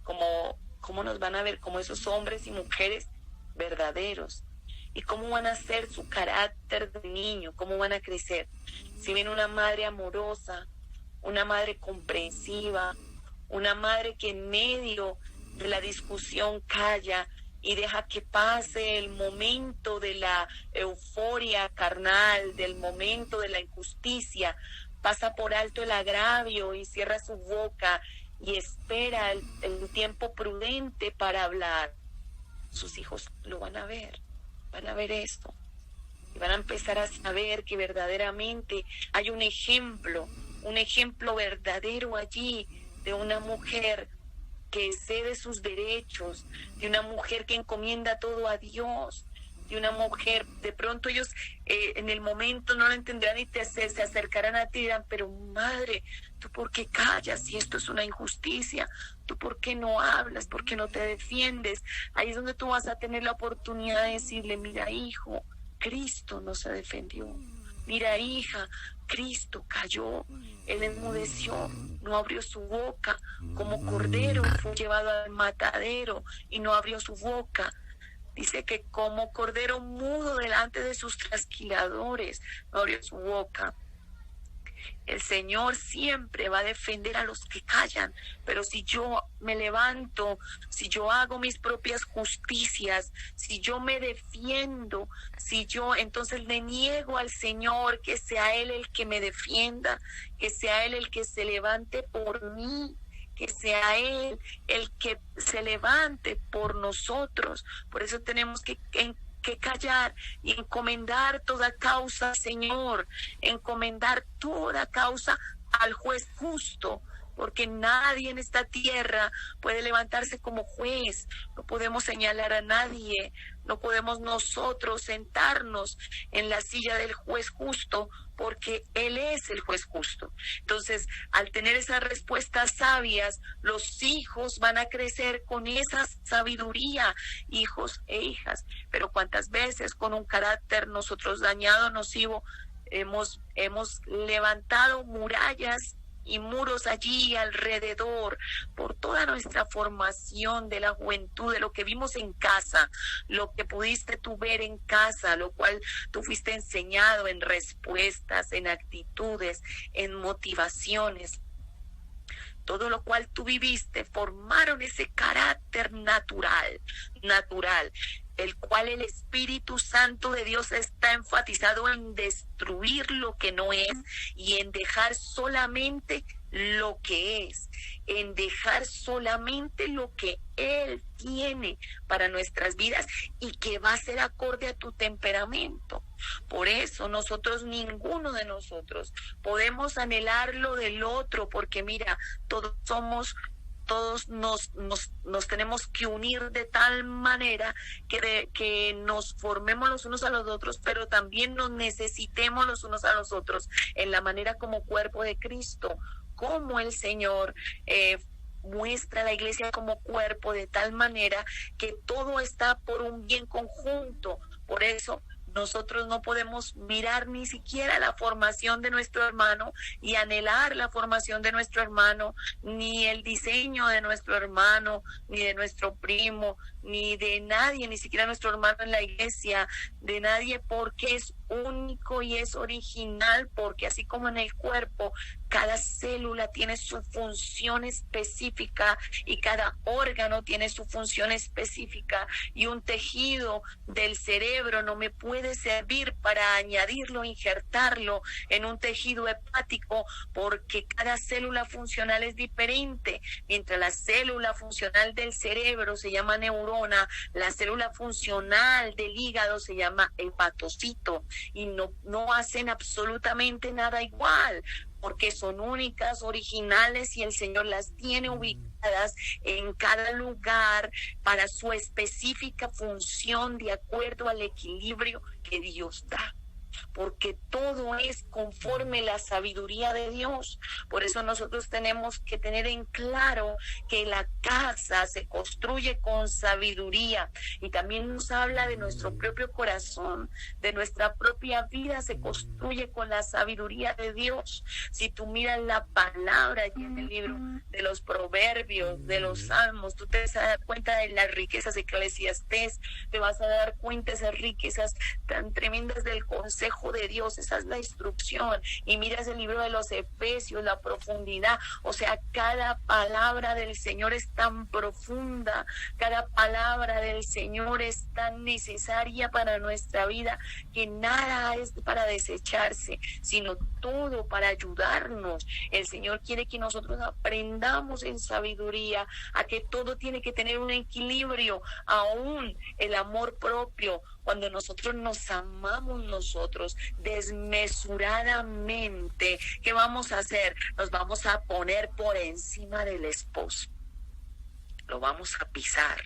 Speaker 2: ¿Cómo nos van a ver como esos hombres y mujeres verdaderos? ¿Y cómo van a ser su carácter de niño? ¿Cómo van a crecer? Si ven una madre amorosa, una madre comprensiva, una madre que en medio de la discusión calla y deja que pase el momento de la euforia carnal, del momento de la injusticia, pasa por alto el agravio y cierra su boca y espera el tiempo prudente para hablar, sus hijos lo van a ver esto, y van a empezar a saber que verdaderamente hay un ejemplo verdadero allí, de una mujer que cede sus derechos, de una mujer que encomienda todo a Dios, de una mujer. De pronto ellos en el momento no lo entenderán y se acercarán a ti y dirán: pero madre, ¿tú por qué callas si esto es una injusticia? ¿Tú por qué no hablas? ¿Por qué no te defiendes? Ahí es donde tú vas a tener la oportunidad de decirle: mira, hijo, Cristo no se defendió. Mira, hija, Cristo cayó, Él enmudeció, no abrió su boca. Como cordero fue llevado al matadero y no abrió su boca. Dice que como cordero mudo delante de sus trasquiladores, no abrió su boca. El Señor siempre va a defender a los que callan, pero si yo me levanto, si yo hago mis propias justicias, si yo me defiendo, si yo entonces le niego al Señor que sea Él el que me defienda, que sea Él el que se levante por mí, que sea Él el que se levante por nosotros. Por eso tenemos que callar y encomendar toda causa, Señor, encomendar toda causa al juez justo, porque nadie en esta tierra puede levantarse como juez. No podemos señalar a nadie, no podemos nosotros sentarnos en la silla del juez justo, porque Él es el juez justo. Entonces, al tener esas respuestas sabias, los hijos van a crecer con esa sabiduría, hijos e hijas. Pero cuántas veces con un carácter nosotros dañado, nocivo, hemos levantado murallas y muros allí alrededor por toda nuestra formación de la juventud, de lo que vimos en casa, lo que pudiste tú ver en casa, lo cual tú fuiste enseñado en respuestas, en actitudes, en motivaciones. Todo lo cual tú viviste formaron ese carácter natural, el cual el Espíritu Santo de Dios está enfatizado en destruir lo que no es y en dejar solamente lo que es, en dejar solamente lo que Él tiene para nuestras vidas y que va a ser acorde a tu temperamento. Por eso ninguno de nosotros podemos anhelar lo del otro, porque mira, todos nos tenemos que unir de tal manera que nos formemos los unos a los otros, pero también nos necesitemos los unos a los otros en la manera como cuerpo de Cristo, como el Señor muestra a la iglesia como cuerpo, de tal manera que todo está por un bien conjunto. Por eso nosotros no podemos mirar ni siquiera la formación de nuestro hermano y anhelar la formación de nuestro hermano, ni el diseño de nuestro hermano, ni de nuestro primo, ni de nadie, ni siquiera nuestro hermano en la iglesia, de nadie, porque es único y es original, porque así como en el cuerpo, cada célula tiene su función específica y cada órgano tiene su función específica, y un tejido del cerebro no me puede servir para añadirlo, injertarlo en un tejido hepático, porque cada célula funcional es diferente. Mientras la célula funcional del cerebro se llama neurona, la célula funcional del hígado se llama hepatocito, y no hacen absolutamente nada igual, porque son únicas, originales, y el Señor las tiene ubicadas en cada lugar para su específica función, de acuerdo al equilibrio que Dios da, porque todo es conforme la sabiduría de Dios. Por eso nosotros tenemos que tener en claro que la casa se construye con sabiduría, y también nos habla de nuestro propio corazón, de nuestra propia vida, se construye con la sabiduría de Dios. Si tú miras la palabra allí en el libro de los Proverbios, de los Salmos, tú te vas a dar cuenta de las riquezas de Eclesiastés, te vas a dar cuenta de esas riquezas tan tremendas del consejo de Dios. Esa es la instrucción. Y miras el libro de los Efesios, la profundidad, o sea, cada palabra del Señor es tan profunda, cada palabra del Señor es tan necesaria para nuestra vida, que nada es para desecharse, sino todo para ayudarnos. El Señor quiere que nosotros aprendamos en sabiduría a que todo tiene que tener un equilibrio, aún el amor propio. Cuando nosotros nos amamos nosotros desmesuradamente, ¿qué vamos a hacer? Nos vamos a poner por encima del esposo, lo vamos a pisar,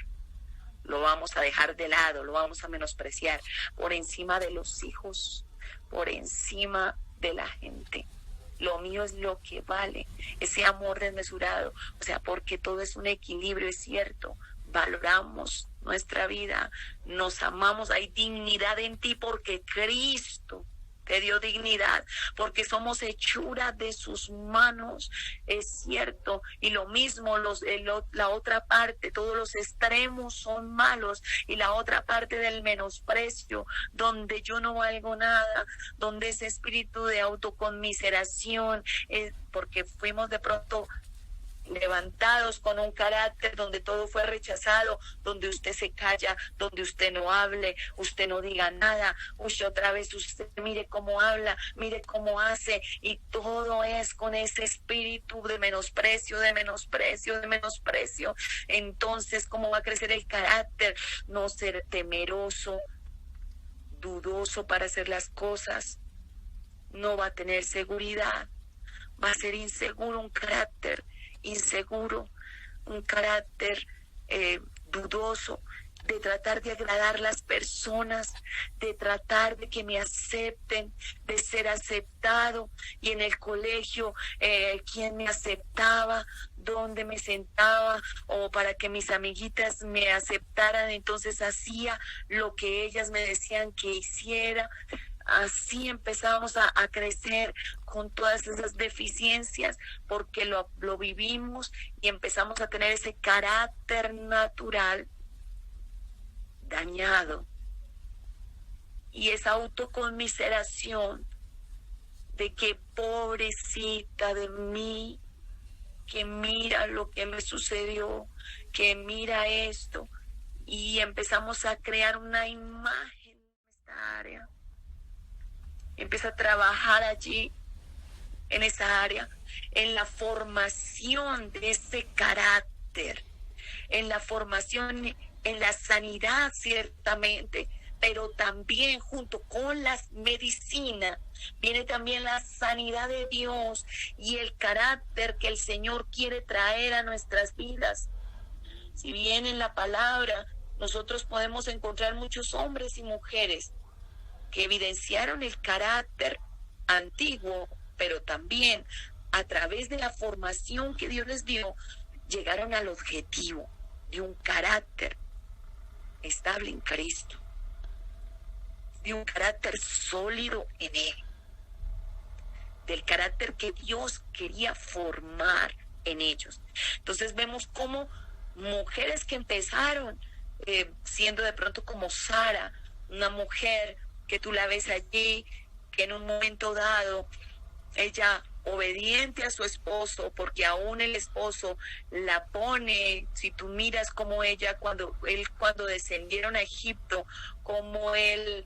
Speaker 2: lo vamos a dejar de lado, lo vamos a menospreciar, por encima de los hijos, por encima de la gente. Lo mío es lo que vale, ese amor desmesurado, o sea, porque todo es un equilibrio, es cierto, valoramos nuestra vida, nos amamos, hay dignidad en ti porque Cristo te dio dignidad, porque somos hechura de sus manos, es cierto. Y lo mismo, la otra parte, todos los extremos son malos, y la otra parte del menosprecio, donde yo no valgo nada, donde ese espíritu de autoconmiseración, porque fuimos de pronto levantados con un carácter donde todo fue rechazado, donde usted se calla, donde usted no hable, usted no diga nada, otra vez usted mire cómo habla, mire cómo hace, y todo es con ese espíritu de menosprecio, de menosprecio, de menosprecio. Entonces, ¿cómo va a crecer el carácter? No ser temeroso, dudoso para hacer las cosas, no va a tener seguridad, va a ser inseguro, un carácter inseguro, un carácter dudoso, de tratar de agradar a las personas, de tratar de que me acepten, de ser aceptado. Y en el colegio, ¿quién me aceptaba? ¿Dónde me sentaba? O para que mis amiguitas me aceptaran, entonces hacía lo que ellas me decían que hiciera. Así empezamos a crecer con todas esas deficiencias, porque lo vivimos y empezamos a tener ese carácter natural dañado. Y esa autoconmiseración de que pobrecita de mí, que mira lo que me sucedió, que mira esto. Y empezamos a crear una imagen en esta área. Empieza a trabajar allí, en esa área, en la formación de ese carácter, en la formación, en la sanidad ciertamente, pero también junto con la medicina viene también la sanidad de Dios y el carácter que el Señor quiere traer a nuestras vidas. Si bien en la palabra nosotros podemos encontrar muchos hombres y mujeres que evidenciaron el carácter antiguo, pero también a través de la formación que Dios les dio, llegaron al objetivo de un carácter estable en Cristo, de un carácter sólido en Él, del carácter que Dios quería formar en ellos. Entonces vemos cómo mujeres que empezaron siendo de pronto como Sara, una mujer que tú la ves allí, que en un momento dado, ella obediente a su esposo, porque aún el esposo la pone, si tú miras como ella, cuando descendieron a Egipto, como él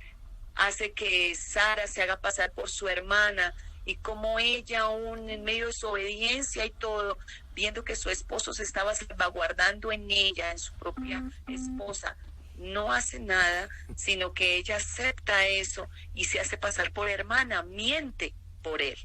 Speaker 2: hace que Sara se haga pasar por su hermana, y como ella aún en medio de su obediencia y todo, viendo que su esposo se estaba salvaguardando en ella, en su propia esposa, no hace nada, sino que ella acepta eso y se hace pasar por hermana, miente por él.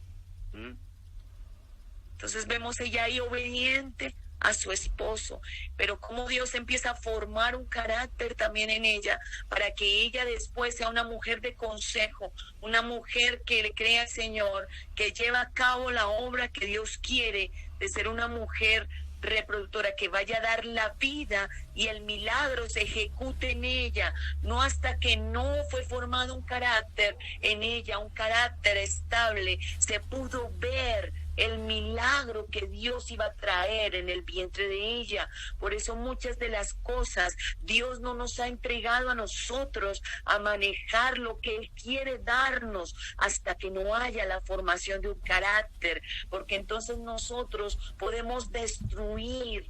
Speaker 2: Entonces vemos ella ahí obediente a su esposo, pero cómo Dios empieza a formar un carácter también en ella, para que ella después sea una mujer de consejo, una mujer que le crea al Señor, que lleva a cabo la obra que Dios quiere, de ser una mujer reproductora, que vaya a dar la vida y el milagro se ejecute en ella, no hasta que no fue formado un carácter en ella, un carácter estable, se pudo ver el milagro que Dios iba a traer en el vientre de ella. Por eso muchas de las cosas Dios no nos ha entregado a nosotros a manejar lo que Él quiere darnos hasta que no haya la formación de un carácter, porque entonces nosotros podemos destruir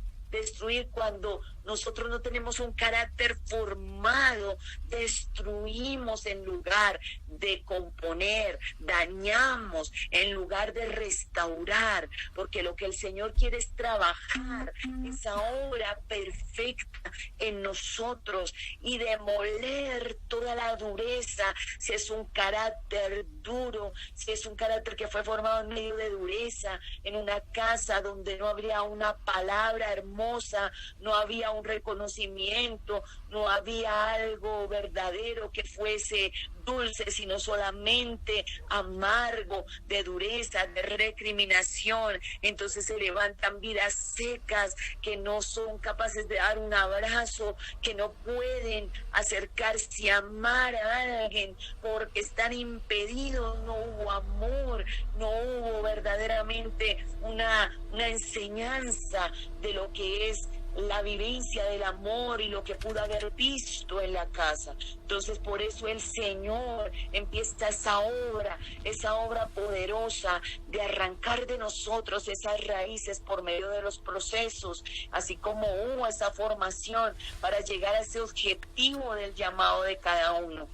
Speaker 2: cuando nosotros no tenemos un carácter formado, destruimos en lugar de componer, dañamos en lugar de restaurar, porque lo que el Señor quiere es trabajar esa obra perfecta en nosotros y demoler toda la dureza, si es un carácter duro, si es un carácter que fue formado en medio de dureza, en una casa donde no habría una palabra hermosa, no había un reconocimiento, no había algo verdadero que fuese dulce, sino solamente amargo, de dureza, de recriminación. Entonces se levantan vidas secas que no son capaces de dar un abrazo, que no pueden acercarse a amar a alguien porque están impedidos. No hubo amor, no hubo verdaderamente una enseñanza de lo que es la vivencia del amor y lo que pudo haber visto en la casa. Entonces por eso el Señor empieza esa obra poderosa de arrancar de nosotros esas raíces por medio de los procesos, así como hubo esa formación para llegar a ese objetivo del llamado de cada uno.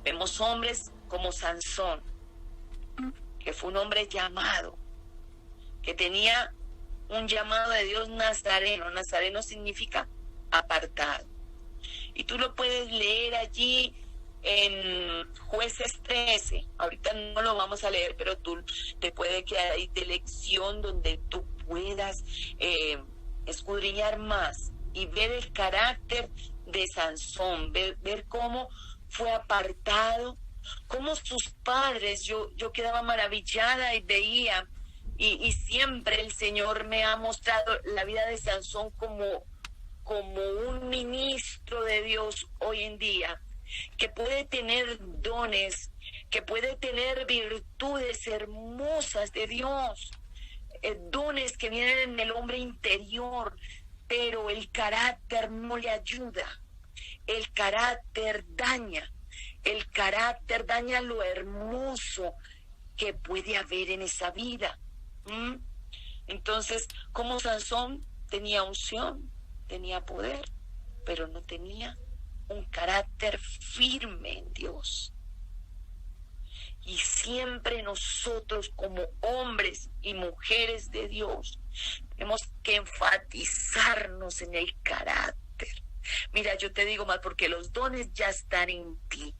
Speaker 2: Vemos hombres como Sansón, que fue un hombre llamado, que tenía un llamado de Dios nazareno. Nazareno significa apartado. Y tú lo puedes leer allí en Jueces 13. Ahorita no lo vamos a leer, pero tú te puede quedar ahí de lección donde tú puedas escudriñar más y ver el carácter de Sansón, ver cómo fue apartado, cómo sus padres, yo quedaba maravillada y veía. Y siempre el Señor me ha mostrado la vida de Sansón como un ministro de Dios hoy en día, que puede tener dones, que puede tener virtudes hermosas de Dios, dones que vienen en el hombre interior, pero el carácter no le ayuda, el carácter daña lo hermoso que puede haber en esa vida. Entonces, como Sansón tenía unción, tenía poder, pero no tenía un carácter firme en Dios. Y siempre nosotros como hombres y mujeres de Dios tenemos que enfatizarnos en el carácter. Mira, yo te digo más, porque los dones ya están en ti.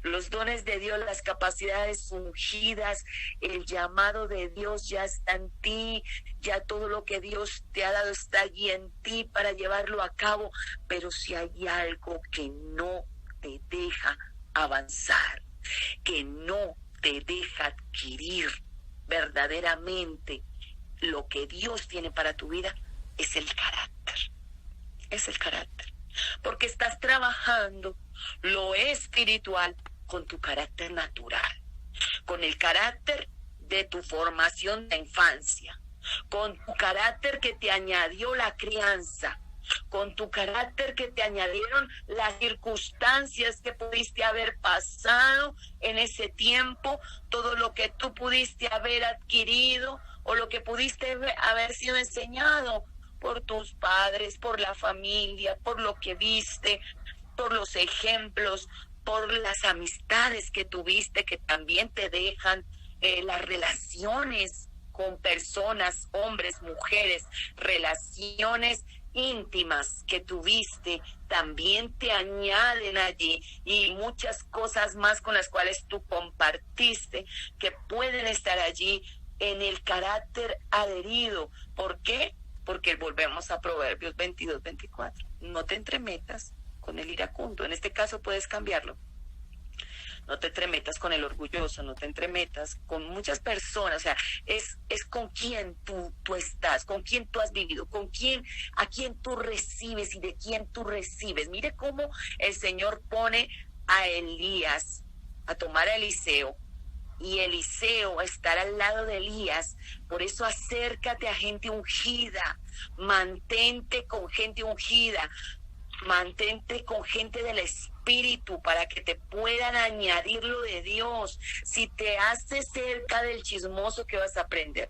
Speaker 2: Los dones de Dios, las capacidades ungidas, el llamado de Dios ya está en ti, ya todo lo que Dios te ha dado está allí en ti para llevarlo a cabo, pero si hay algo que no te deja avanzar, que no te deja adquirir verdaderamente lo que Dios tiene para tu vida, es el carácter, porque estás trabajando lo espiritual con tu carácter natural, con el carácter de tu formación de infancia, con tu carácter que te añadió la crianza, con tu carácter que te añadieron las circunstancias que pudiste haber pasado en ese tiempo, todo lo que tú pudiste haber adquirido o lo que pudiste haber sido enseñado por tus padres, por la familia, por lo que viste, por los ejemplos, por las amistades que tuviste que también te dejan, las relaciones con personas, hombres, mujeres, relaciones íntimas que tuviste, también te añaden allí, y muchas cosas más con las cuales tú compartiste que pueden estar allí en el carácter adherido. ¿Por qué? Porque volvemos a Proverbios 22-24. No te entremetas con el iracundo. En este caso puedes cambiarlo. No te entremetas con el orgulloso, no te entremetas con muchas personas. O sea, es con quién tú estás, con quién tú has vivido, a quién tú recibes y de quién tú recibes. Mire cómo el Señor pone a Elías a tomar a Eliseo, y Eliseo a estar al lado de Elías. Por eso acércate a gente ungida, mantente con gente ungida, mantente con gente del Espíritu para que te puedan añadir lo de Dios. Si te haces cerca del chismoso, ¿qué vas a aprender?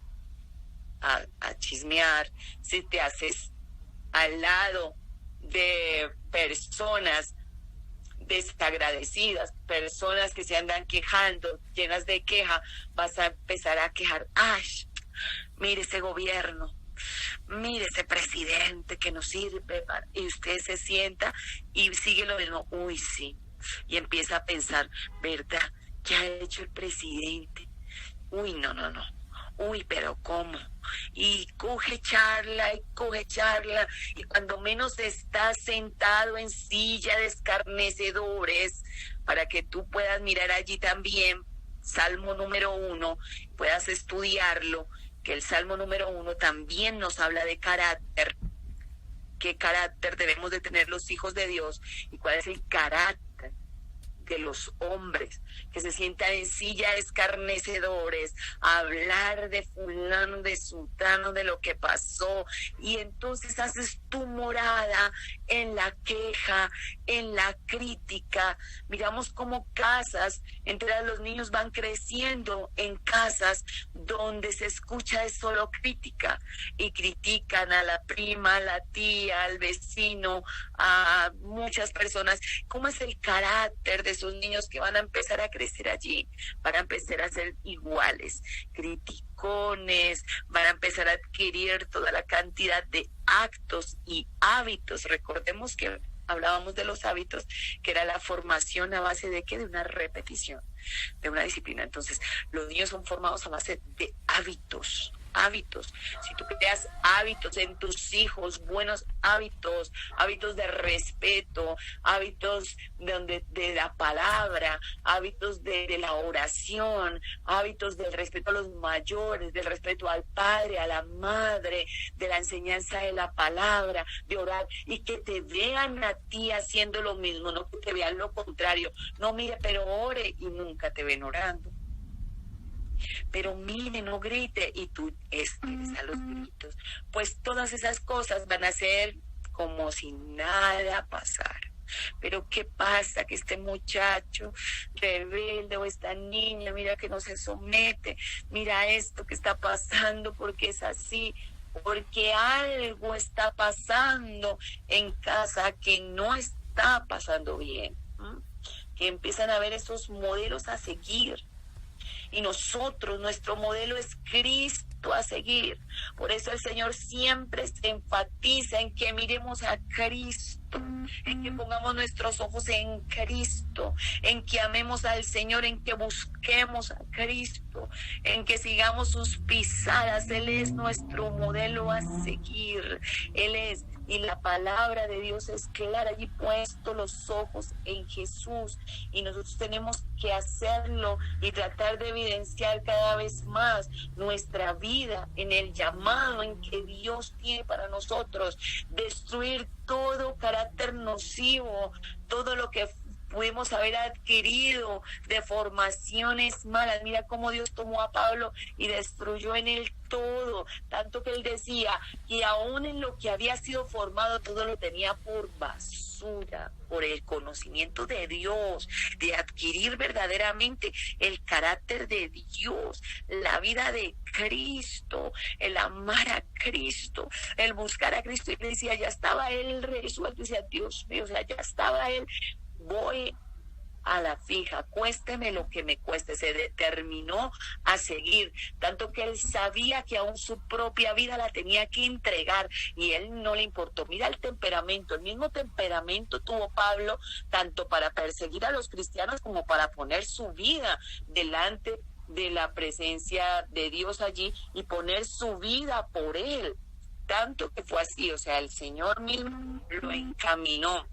Speaker 2: A chismear. Si te haces al lado de personas desagradecidas, personas que se andan quejando, llenas de queja, vas a empezar a quejar. ¡Ay! Mire ese gobierno, mire ese presidente que no sirve y usted se sienta y sigue lo mismo. Uy, sí. Y empieza a pensar, ¿verdad? ¿Qué ha hecho el presidente? Uy, no. uy, pero ¿cómo? Y coge charla, y cuando menos estás sentado en silla de escarnecedores, para que tú puedas mirar allí también, Salmo número 1, puedas estudiarlo, que el Salmo número 1 también nos habla de carácter. ¿Qué carácter debemos de tener los hijos de Dios? ¿Y cuál es el carácter de los hombres que se sientan en silla de escarnecedores a hablar de fulano, de sultano, de lo que pasó? Y entonces haces tu morada en la queja, en la crítica. Miramos cómo casas, entre los niños van creciendo en casas donde se escucha de solo crítica, y critican a la prima, a la tía, al vecino, a muchas personas. ¿Cómo es el carácter de esos niños que van a empezar a crecer allí? Van a empezar a ser iguales, criticones, van a empezar a adquirir toda la cantidad de actos y hábitos. Recordemos que hablábamos de los hábitos, que era la formación a base de ¿qué? De una repetición, de una disciplina. Entonces, los niños son formados a base de hábitos. Si tú creas hábitos en tus hijos, buenos hábitos de respeto, hábitos de la palabra, hábitos de la oración, hábitos del respeto a los mayores, del respeto al padre, a la madre, de la enseñanza de la palabra, de orar, y que te vean a ti haciendo lo mismo, no que te vean lo contrario. No, mire, pero ore, y nunca te ven orando. Pero mire, no grite, y tú esperes a los gritos. Pues todas esas cosas van a ser como si nada pasara. Pero ¿qué pasa? Que este muchacho rebelde o esta niña, mira que no se somete, mira esto que está pasando, porque es así, porque algo está pasando en casa que no está pasando bien, que empiezan a ver esos modelos a seguir. Y nosotros, nuestro modelo es Cristo a seguir. Por eso el Señor siempre se enfatiza en que miremos a Cristo, en que pongamos nuestros ojos en Cristo, en que amemos al Señor, en que busquemos a Cristo, en que sigamos sus pisadas. Él es nuestro modelo a seguir. Él es. Y la palabra de Dios es clara, allí puesto los ojos en Jesús, y nosotros tenemos que hacerlo y tratar de evidenciar cada vez más nuestra vida en el llamado en que Dios tiene para nosotros, destruir todo carácter nocivo, todo lo que pudimos haber adquirido de formaciones malas. Mira cómo Dios tomó a Pablo y destruyó en él todo, tanto que él decía que aún en lo que había sido formado todo lo tenía por basura, por el conocimiento de Dios, de adquirir verdaderamente el carácter de Dios, la vida de Cristo, el amar a Cristo, el buscar a Cristo. Y le decía, ya estaba él resuelto, decía, Dios mío, o sea, ya estaba él, voy a la fija, cuésteme lo que me cueste. Se determinó a seguir, tanto que él sabía que aún su propia vida la tenía que entregar, y él no le importó. Mira el temperamento, el mismo temperamento tuvo Pablo, tanto para perseguir a los cristianos como para poner su vida delante de la presencia de Dios allí y poner su vida por él, tanto que fue así. O sea, el Señor mismo lo encaminó.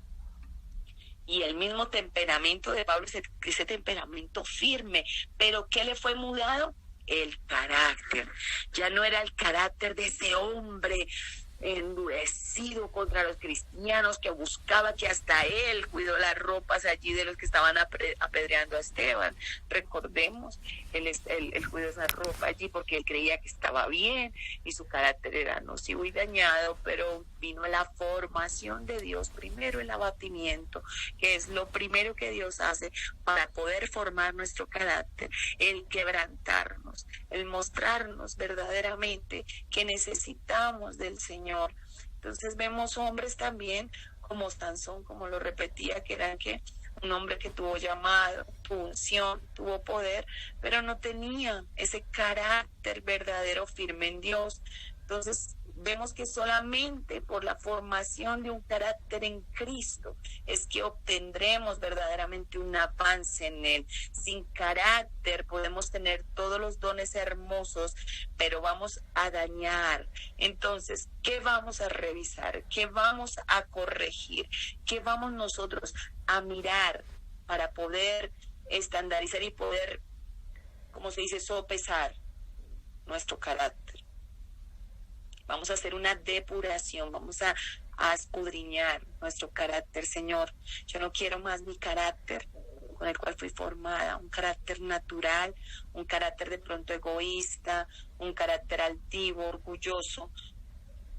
Speaker 2: Y el mismo temperamento de Pablo, ese temperamento firme. ¿Pero qué le fue mudado? El carácter. Ya no era el carácter de ese hombre endurecido contra los cristianos, que buscaba, que hasta él cuidó las ropas allí de los que estaban apedreando a Esteban. Recordemos, él cuidó esa ropa allí porque él creía que estaba bien, y su carácter era nocivo y dañado. Pero vino la formación de Dios, primero el abatimiento, que es lo primero que Dios hace para poder formar nuestro carácter, el quebrantarnos, el mostrarnos verdaderamente que necesitamos del Señor. Entonces vemos hombres también como Sansón, como lo repetía, que era que un hombre que tuvo llamado, tuvo unción, tuvo poder, pero no tenía ese carácter verdadero firme en Dios. Entonces, vemos que solamente por la formación de un carácter en Cristo es que obtendremos verdaderamente un avance en Él. Sin carácter podemos tener todos los dones hermosos, pero vamos a dañar. Entonces, ¿qué vamos a revisar? ¿Qué vamos a corregir? ¿Qué vamos nosotros a mirar para poder estandarizar y poder, como se dice, sopesar nuestro carácter? Vamos a hacer una depuración, vamos a escudriñar nuestro carácter. Señor, yo no quiero más mi carácter con el cual fui formada, un carácter natural, un carácter de pronto egoísta, un carácter altivo, orgulloso.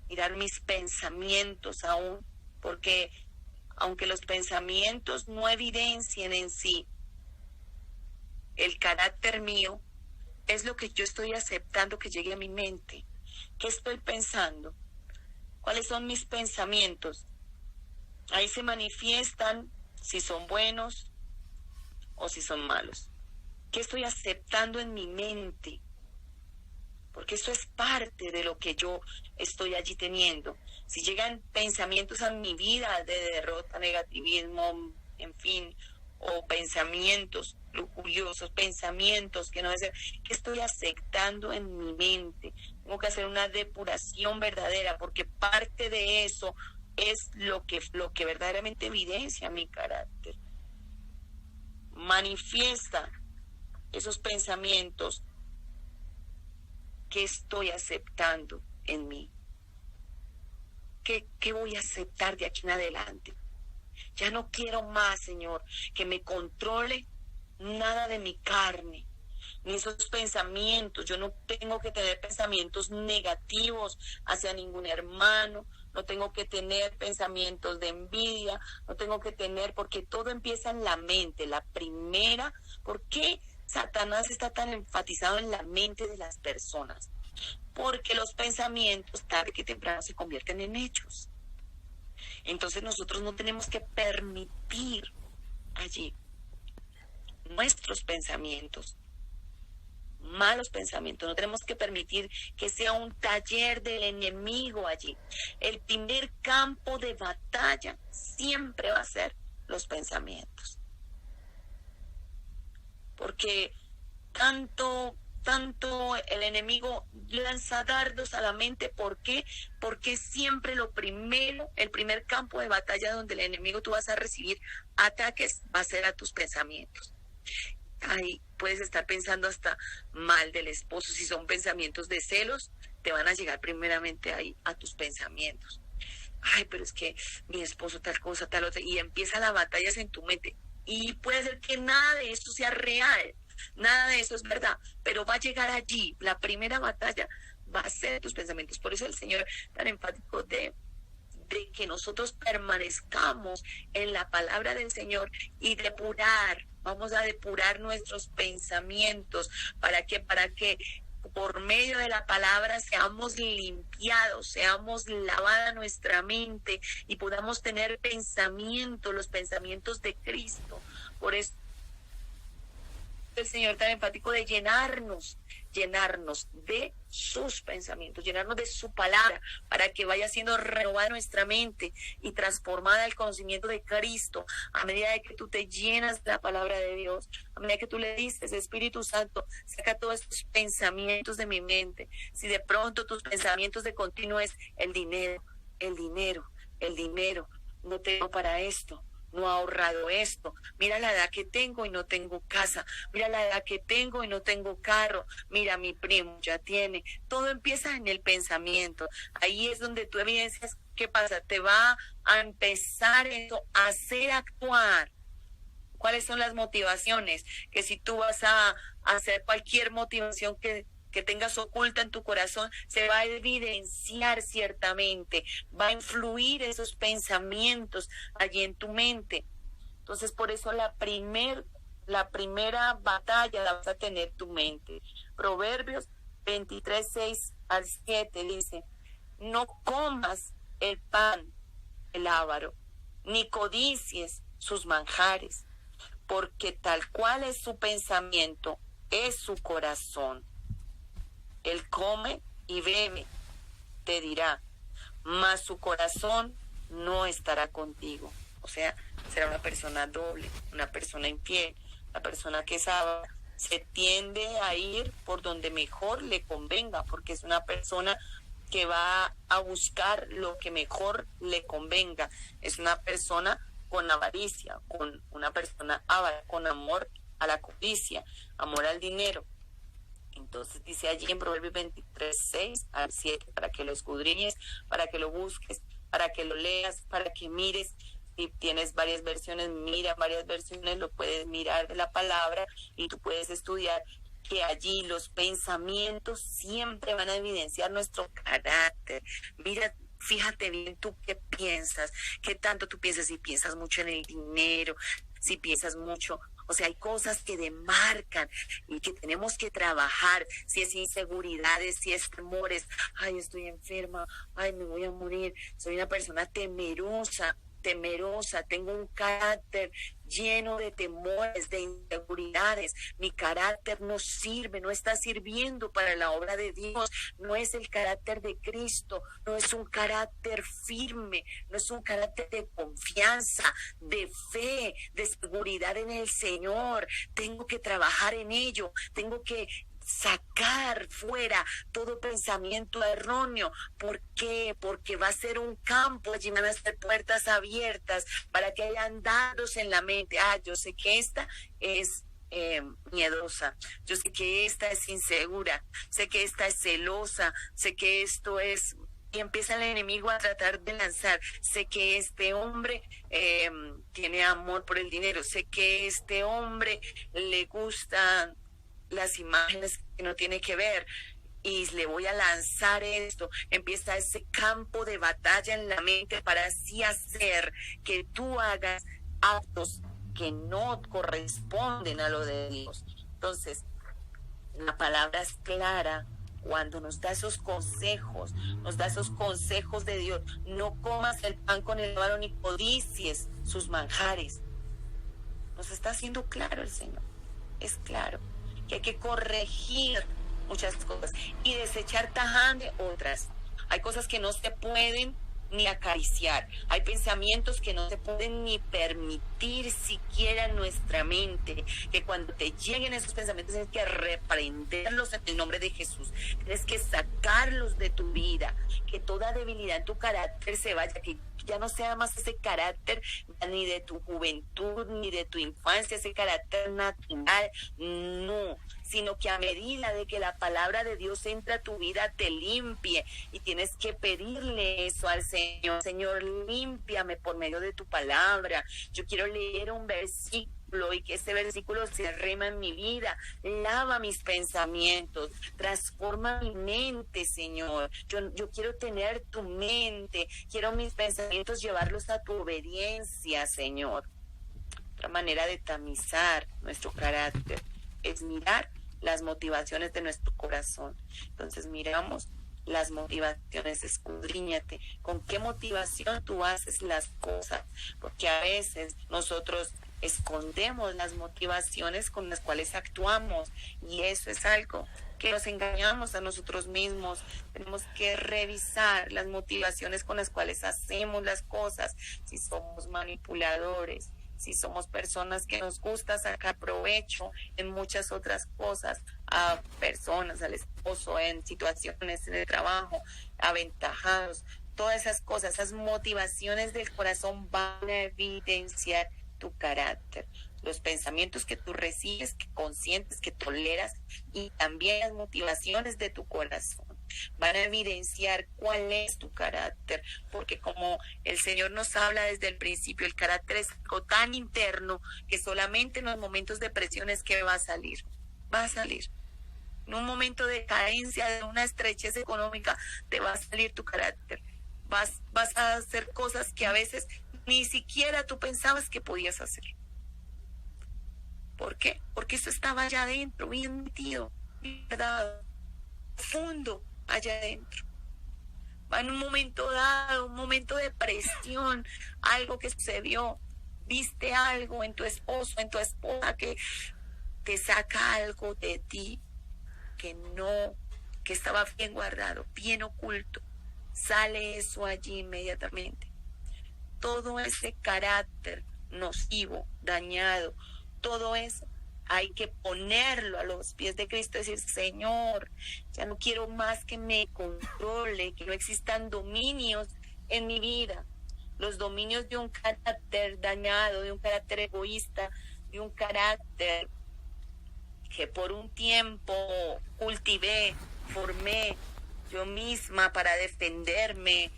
Speaker 2: Mirar mis pensamientos aún, porque aunque los pensamientos no evidencien en sí el carácter mío, es lo que yo estoy aceptando que llegue a mi mente. ¿Qué estoy pensando? ¿Cuáles son mis pensamientos? Ahí se manifiestan si son buenos o si son malos. ¿Qué estoy aceptando en mi mente? Porque eso es parte de lo que yo estoy allí teniendo. Si llegan pensamientos a mi vida de derrota, negativismo, en fin, o pensamientos lujuriosos, pensamientos que no es, que estoy aceptando en mi mente. Tengo que hacer una depuración verdadera, porque parte de eso es lo que verdaderamente evidencia mi carácter. Manifiesta esos pensamientos que estoy aceptando en mí. ¿Qué voy a aceptar de aquí en adelante? Ya no quiero más, Señor, que me controle nada de mi carne, ni esos pensamientos. Yo no tengo que tener pensamientos negativos hacia ningún hermano, no tengo que tener pensamientos de envidia, no tengo que tener, porque todo empieza en la mente. La primera, ¿por qué Satanás está tan enfatizado en la mente de las personas? Porque los pensamientos tarde que temprano se convierten en hechos. Entonces nosotros no tenemos que permitir allí nuestros pensamientos, malos pensamientos. No tenemos que permitir que sea un taller del enemigo allí. El primer campo de batalla siempre va a ser los pensamientos. Porque tanto el enemigo lanza dardos a la mente. ¿Por qué? Porque siempre el primer campo de batalla donde el enemigo tú vas a recibir ataques va a ser a tus pensamientos. Ahí puedes estar pensando hasta mal del esposo. Si son pensamientos de celos, te van a llegar primeramente ahí a tus pensamientos. Ay, pero es que mi esposo tal cosa, tal otra, y empieza la batalla en tu mente. Y puede ser que nada de esto sea real, nada de eso es verdad, pero va a llegar allí, la primera batalla va a ser tus pensamientos. Por eso el Señor tan enfático de que nosotros permanezcamos en la palabra del Señor y vamos a depurar nuestros pensamientos. ¿Para qué? Para que por medio de la palabra seamos limpiados, seamos lavada nuestra mente y podamos tener los pensamientos de Cristo. Por eso el Señor tan enfático de llenarnos de sus pensamientos, llenarnos de su palabra, para que vaya siendo renovada nuestra mente y transformada al conocimiento de Cristo. A medida de que tú te llenas de la palabra de Dios, a medida que tú le dices, Espíritu Santo, saca todos estos pensamientos de mi mente. Si de pronto tus pensamientos de continuo es el dinero, no tengo para esto, no he ahorrado esto, mira la edad que tengo y no tengo casa, mira la edad que tengo y no tengo carro, mira mi primo ya tiene. Todo empieza en el pensamiento. Ahí es donde tú evidencias qué pasa, te va a empezar eso a hacer actuar. ¿Cuáles son las motivaciones? Que si tú vas a hacer cualquier motivación que tengas oculta en tu corazón, se va a evidenciar ciertamente, va a influir esos pensamientos allí en tu mente. Entonces, por eso la primera batalla la vas a tener tu mente. Proverbios 23, 6 al 7 dice: no comas el pan el avaro, ni codicies sus manjares, porque tal cual es su pensamiento, es su corazón. Él come y bebe te dirá, mas su corazón no estará contigo. O sea, será una persona doble, una persona infiel, una persona que sabe, se tiende a ir por donde mejor le convenga, porque es una persona que va a buscar lo que mejor le convenga. Es una persona con avaricia, con una persona con amor a la codicia, amor al dinero. Entonces dice allí en Proverbios 23, 6 al 7, para que lo escudriñes, para que lo busques, para que lo leas, para que mires. Si tienes varias versiones, mira varias versiones, lo puedes mirar de la palabra y tú puedes estudiar que allí los pensamientos siempre van a evidenciar nuestro carácter. Mira, fíjate bien tú qué piensas, qué tanto tú piensas, si piensas mucho en el dinero, si piensas mucho, o sea, hay cosas que demarcan y que tenemos que trabajar, si es inseguridades, si es temores, ay, estoy enferma, ay, me voy a morir, soy una persona temerosa, tengo un carácter lleno de temores, de inseguridades. Mi carácter no sirve, no está sirviendo para la obra de Dios. No es el carácter de Cristo, no es un carácter firme, no es un carácter de confianza, de fe, de seguridad en el Señor. Tengo que trabajar en ello, tengo que sacar fuera todo pensamiento erróneo. ¿Por qué? Porque va a ser un campo, allí van a ser puertas abiertas para que hayan dados en la mente. Yo sé que esta es miedosa, yo sé que esta es insegura, sé que esta es celosa, sé que esto es... Y empieza el enemigo a tratar de lanzar. Sé que este hombre tiene amor por el dinero, sé que este hombre le gusta las imágenes que no tiene que ver y le voy a lanzar esto. Empieza ese campo de batalla en la mente para así hacer que tú hagas actos que no corresponden a lo de Dios. Entonces, la palabra es clara cuando nos da esos consejos de Dios. No comas el pan con el avaro ni codicies sus manjares. Nos está haciendo claro el Señor. Es claro que hay que corregir muchas cosas y desechar tajante otras. Hay cosas que no se pueden ni acariciar, hay pensamientos que no se pueden ni permitir siquiera en nuestra mente, que cuando te lleguen esos pensamientos tienes que reprenderlos en el nombre de Jesús, tienes que sacarlos de tu vida, que toda debilidad en tu carácter se vaya, que ya no sea más ese carácter ni de tu juventud ni de tu infancia, ese carácter natural, no, sino que a medida de que la palabra de Dios entra a tu vida te limpie, y tienes que pedirle eso al Señor. Señor, límpiame por medio de tu palabra. Yo quiero leer un versículo y que ese versículo se rema en mi vida. Lava mis pensamientos, transforma mi mente, Señor. Yo quiero tener tu mente, quiero mis pensamientos llevarlos a tu obediencia, Señor. Otra manera de tamizar nuestro carácter es mirar las motivaciones de nuestro corazón. Entonces miramos las motivaciones, escudriñate. ¿Con qué motivación tú haces las cosas? Porque a veces nosotros escondemos las motivaciones con las cuales actuamos, y eso es algo que nos engañamos a nosotros mismos. Tenemos que revisar las motivaciones con las cuales hacemos las cosas, si somos manipuladores, si somos personas que nos gusta sacar provecho en muchas otras cosas, a personas, al esposo, en situaciones en el trabajo, aventajados, todas esas cosas, esas motivaciones del corazón van a evidenciar tu carácter, los pensamientos que tú recibes, que consientes, que toleras, y también las motivaciones de tu corazón van a evidenciar cuál es tu carácter, porque como el Señor nos habla desde el principio, el carácter es algo tan interno que solamente en los momentos de presión es que va a salir. En un momento de carencia, de una estrechez económica, te va a salir tu carácter. Vas a hacer cosas que a veces ni siquiera tú pensabas que podías hacer. ¿Por qué? Porque eso estaba allá adentro, bien metido, bien verdad, profundo allá adentro. Va en un momento dado, un momento de presión, algo que sucedió, viste algo en tu esposo, en tu esposa, que te saca algo de ti que estaba bien guardado, bien oculto, sale eso allí inmediatamente. Todo ese carácter nocivo, dañado, todo eso hay que ponerlo a los pies de Cristo y decir, Señor, ya no quiero más que me controle, que no existan dominios en mi vida. Los dominios de un carácter dañado, de un carácter egoísta, de un carácter que por un tiempo cultivé, formé yo misma para defenderme,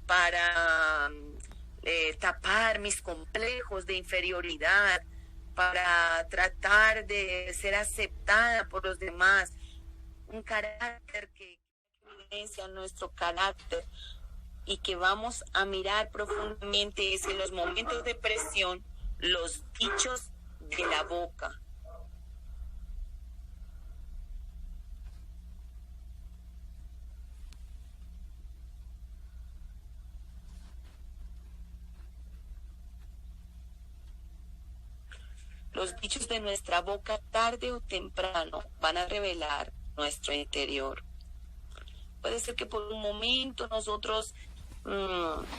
Speaker 2: para tapar mis complejos de inferioridad, para tratar de ser aceptada por los demás. Un carácter que evidencia nuestro carácter y que vamos a mirar profundamente es en los momentos de presión, los dichos de la boca. Los dichos de nuestra boca tarde o temprano van a revelar nuestro interior. Puede ser que por un momento nosotros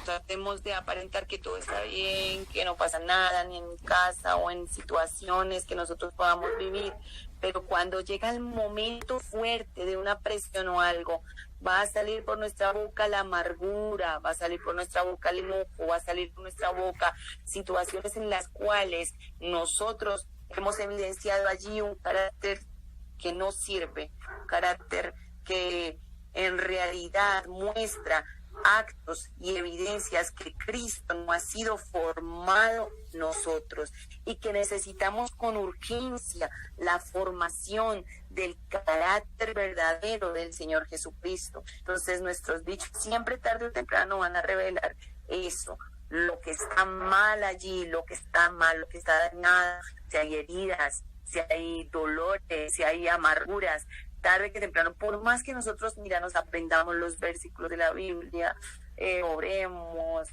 Speaker 2: tratemos de aparentar que todo está bien, que no pasa nada ni en casa o en situaciones que nosotros podamos vivir, pero cuando llega el momento fuerte de una presión o algo, va a salir por nuestra boca la amargura, va a salir por nuestra boca el enojo, va a salir por nuestra boca situaciones en las cuales nosotros hemos evidenciado allí un carácter que no sirve, un carácter que en realidad muestra actos y evidencias que Cristo no ha sido formado nosotros y que necesitamos con urgencia la formación del carácter verdadero del Señor Jesucristo. Entonces nuestros dichos siempre tarde o temprano van a revelar eso, lo que está mal allí, lo que está mal, lo que está dañado, si hay heridas, si hay dolores, si hay amarguras, tarde que temprano, por más que nosotros, nos aprendamos los versículos de la Biblia, oremos,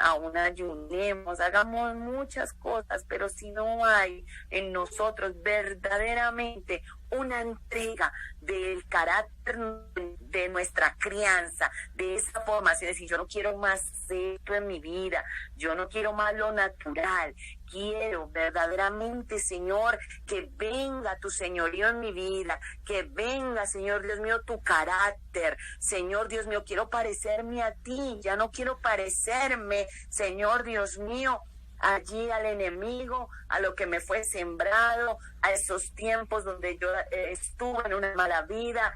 Speaker 2: aún ayunemos, hagamos muchas cosas, pero si no hay en nosotros verdaderamente una entrega del carácter de nuestra crianza, de esa formación, es decir, yo no quiero más esto en mi vida, yo no quiero más lo natural, quiero verdaderamente, Señor, que venga tu señorío en mi vida, que venga, Señor Dios mío, tu carácter, Señor Dios mío, quiero parecerme a ti, ya no quiero parecerme, Señor Dios mío, allí al enemigo, a lo que me fue sembrado, a esos tiempos donde yo estuve en una mala vida,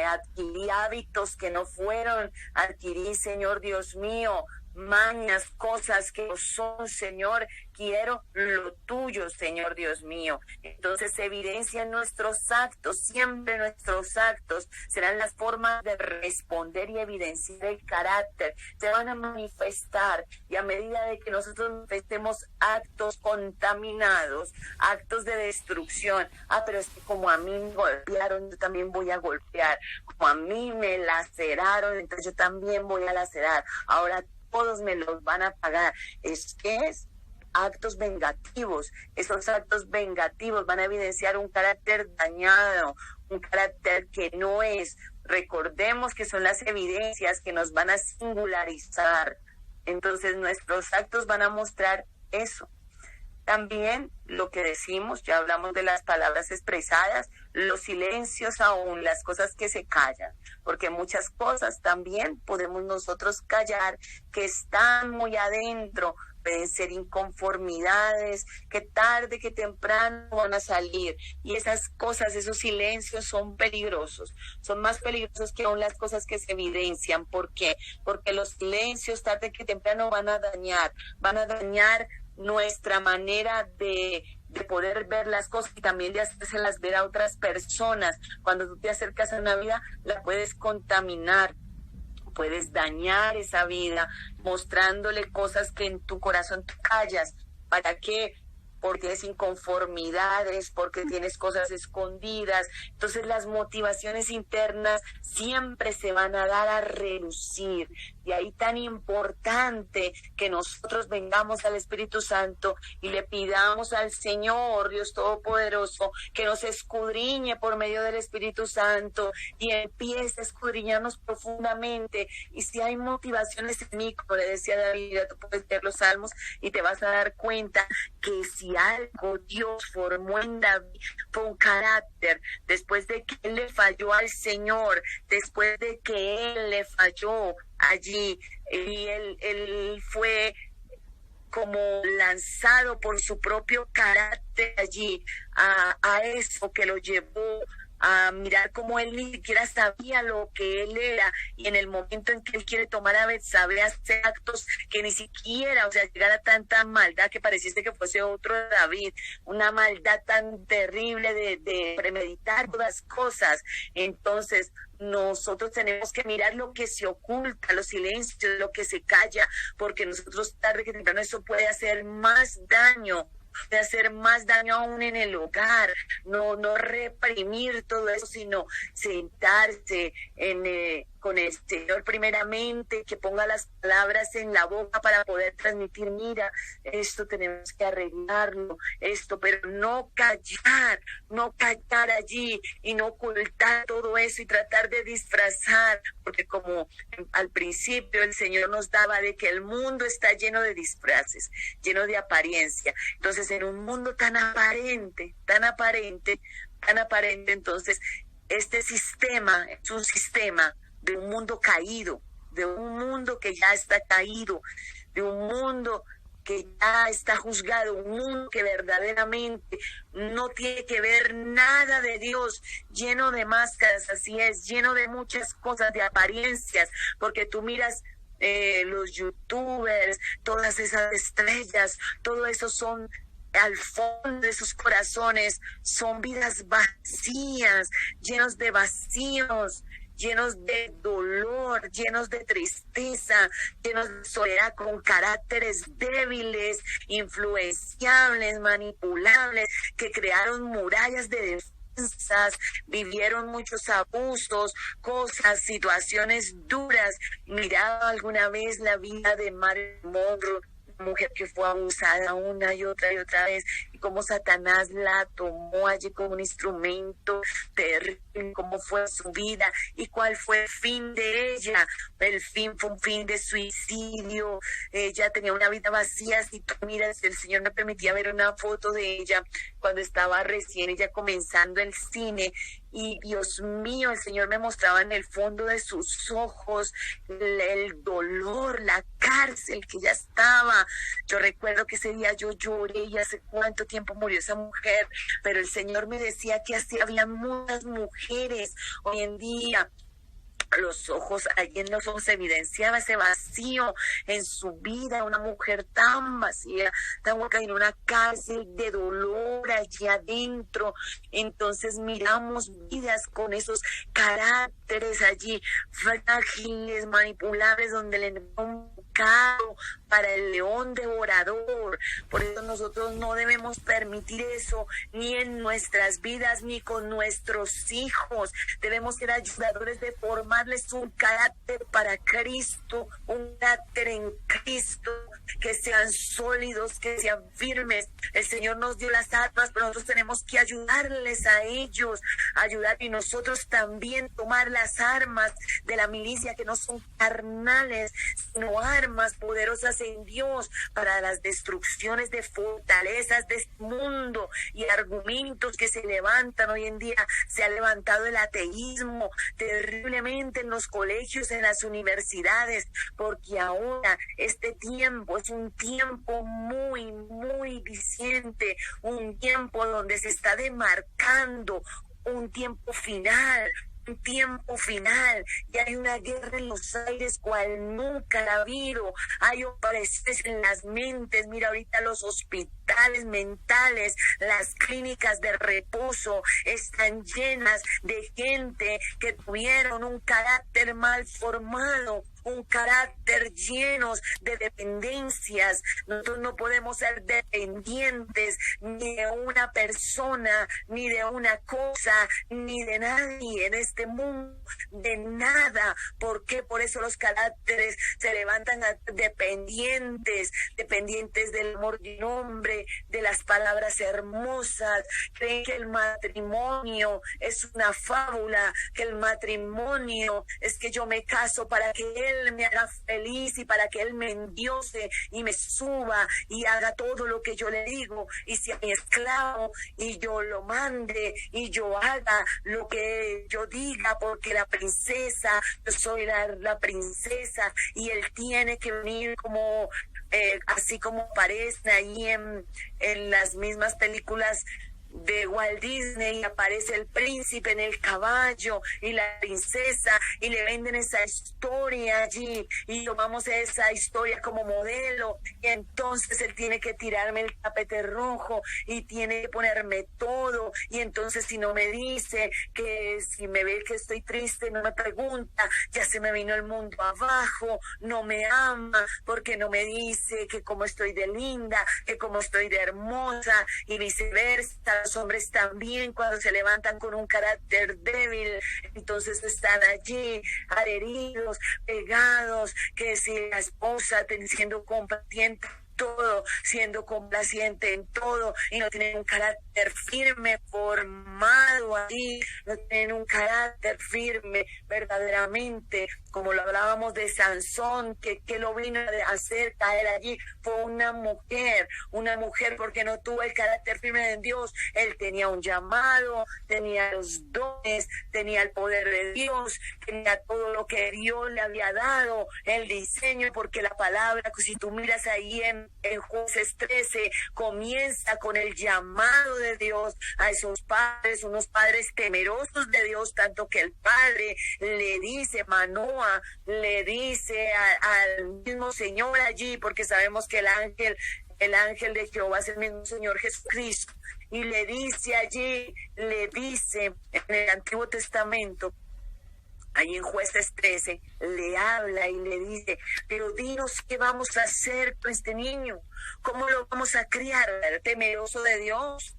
Speaker 2: adquirí hábitos que no fueron, adquirí, Señor Dios mío, mañas, cosas que no son, Señor, quiero lo tuyo, Señor Dios mío. Entonces se evidencian nuestros actos, siempre nuestros actos serán las formas de responder y evidenciar el carácter, se van a manifestar, y a medida de que nosotros manifestemos actos contaminados, actos de destrucción, pero es que como a mí me golpearon, yo también voy a golpear, como a mí me laceraron, entonces yo también voy a lacerar, ahora todos me los van a pagar. Es actos vengativos. Esos actos vengativos van a evidenciar un carácter dañado, un carácter que no es. Recordemos que son las evidencias que nos van a singularizar. Entonces nuestros actos van a mostrar eso. También lo que decimos, ya hablamos de las palabras expresadas, los silencios aún, las cosas que se callan, porque muchas cosas también podemos nosotros callar que están muy adentro, pueden ser inconformidades que tarde que temprano van a salir, y esas cosas, esos silencios son peligrosos, son más peligrosos que aún las cosas que se evidencian. ¿Por qué? Porque los silencios tarde que temprano van a dañar nuestra manera de poder ver las cosas y también de hacérselas ver a otras personas. Cuando tú te acercas a una vida, la puedes contaminar, puedes dañar esa vida, mostrándole cosas que en tu corazón te callas. ¿Para qué? Porque tienes inconformidades, porque tienes cosas escondidas. Entonces las motivaciones internas siempre se van a dar a relucir. De ahí tan importante que nosotros vengamos al Espíritu Santo y le pidamos al Señor, Dios Todopoderoso, que nos escudriñe por medio del Espíritu Santo y empiece a escudriñarnos profundamente. Y si hay motivaciones en mí, como le decía David, tú puedes leer los Salmos y te vas a dar cuenta que si algo Dios formó en David fue un carácter, después de que él le falló al Señor, después de que él le falló allí, y él fue como lanzado por su propio carácter allí a eso que lo llevó a mirar como él ni siquiera sabía lo que él era, y en el momento en que él quiere tomar a Betsabé, hacer actos que ni siquiera, o sea, llegar a tanta maldad que pareciese que fuese otro David, una maldad tan terrible de premeditar todas las cosas. Entonces nosotros tenemos que mirar lo que se oculta, los silencios, lo que se calla, porque nosotros tarde que temprano eso puede hacer más daño, de hacer más daño aún en el hogar. No reprimir todo eso, sino sentarse con el Señor primeramente, que ponga las palabras en la boca para poder transmitir, mira, esto tenemos que arreglarlo, pero no callar allí y no ocultar todo eso y tratar de disfrazar, porque como al principio el Señor nos daba de que el mundo está lleno de disfraces, lleno de apariencia. Entonces, en un mundo tan aparente, entonces este sistema es un sistema de un mundo caído, de un mundo que ya está caído, de un mundo que ya está juzgado, un mundo que verdaderamente no tiene que ver nada de Dios, lleno de máscaras, así es, lleno de muchas cosas, de apariencias, porque tú miras los youtubers, todas esas estrellas, todo eso son, al fondo de sus corazones, son vidas vacías, llenos de vacíos, llenos de dolor, llenos de tristeza, llenos de soledad, con caracteres débiles, influenciables, manipulables, que crearon murallas de defensas, vivieron muchos abusos, cosas, situaciones duras. Miraba alguna vez la vida de Marilyn Monroe, mujer que fue abusada una y otra vez, y cómo Satanás la tomó allí como un instrumento terrible, cómo fue su vida y cuál fue el fin de ella. El fin fue un fin de suicidio. Ella tenía una vida vacía. Si tú miras, el Señor me permitía ver una foto de ella cuando estaba recién ella comenzando el cine, y Dios mío, el Señor me mostraba en el fondo de sus ojos el dolor, la cárcel que ella estaba. Yo recuerdo que ese día yo lloré, y hace cuánto tiempo murió esa mujer, pero el Señor me decía que así había muchas mujeres hoy en día. Allí en los ojos se evidenciaba ese vacío en su vida, una mujer tan vacía, tan hueca, en una cárcel de dolor allí adentro. Entonces miramos vidas con esos caracteres allí frágiles, manipulables, donde le un pecado para el león devorador. Por eso nosotros no debemos permitir eso, ni en nuestras vidas, ni con nuestros hijos. Debemos ser ayudadores de formarles un carácter para Cristo, un carácter en Cristo, que sean sólidos, que sean firmes. El Señor nos dio las armas, pero nosotros tenemos que ayudarles a ellos, y nosotros también tomar las armas de la milicia, que no son carnales, sino armas poderosas en Dios para las destrucciones de fortalezas de este mundo y argumentos que se levantan hoy en día. Se ha levantado el ateísmo terriblemente en los colegios, en las universidades, porque ahora este tiempo es un tiempo muy, muy diciente, un tiempo donde se está demarcando un tiempo final, y hay una guerra en los aires cual nunca la ha habido. Hay opresiones en las mentes. Mira ahorita los hospitales mentales, las clínicas de reposo están llenas de gente que tuvieron un carácter mal formado, un carácter llenos de dependencias. Nosotros no podemos ser dependientes ni de una persona, ni de una cosa, ni de nadie en este mundo, de nada. ¿Por qué? Por eso los caracteres se levantan dependientes del amor de un hombre, de las palabras hermosas. Creen que el matrimonio es una fábula, que el matrimonio es que yo me caso para que él me haga feliz y para que él me endiose y me suba y haga todo lo que yo le digo y sea mi esclavo y yo lo mande y yo haga lo que yo diga, porque la princesa, yo soy la princesa y él tiene que venir como así como aparece ahí en las mismas películas de Walt Disney. Aparece el príncipe en el caballo y la princesa y le venden esa historia allí y tomamos esa historia como modelo y entonces él tiene que tirarme el tapete rojo y tiene que ponerme todo y entonces si no me dice, que si me ve que estoy triste, no me pregunta, ya se me vino el mundo abajo, no me ama porque no me dice que cómo estoy de linda, que cómo estoy de hermosa y viceversa. Los hombres también, cuando se levantan con un carácter débil, entonces están allí adheridos, pegados, que si la esposa siendo complaciente todo, siendo complaciente en todo y no tienen un carácter firme formado allí, no tienen un carácter firme verdaderamente, como lo hablábamos de Sansón, que lo vino a hacer caer allí, fue una mujer porque no tuvo el carácter firme en Dios. Él tenía un llamado, tenía los dones, tenía el poder de Dios, tenía todo lo que Dios le había dado, el diseño, porque la palabra, si tú miras ahí en Jueces 13, comienza con el llamado de Dios a esos padres, unos padres temerosos de Dios, tanto que el padre le dice, Manoa, le dice al mismo Señor allí, porque sabemos que el ángel de Jehová es el mismo Señor Jesucristo, y le dice allí, le dice en el Antiguo Testamento, ahí en Jueces 13, le habla y le dice, pero dinos qué vamos a hacer con este niño, cómo lo vamos a criar, temeroso de Dios,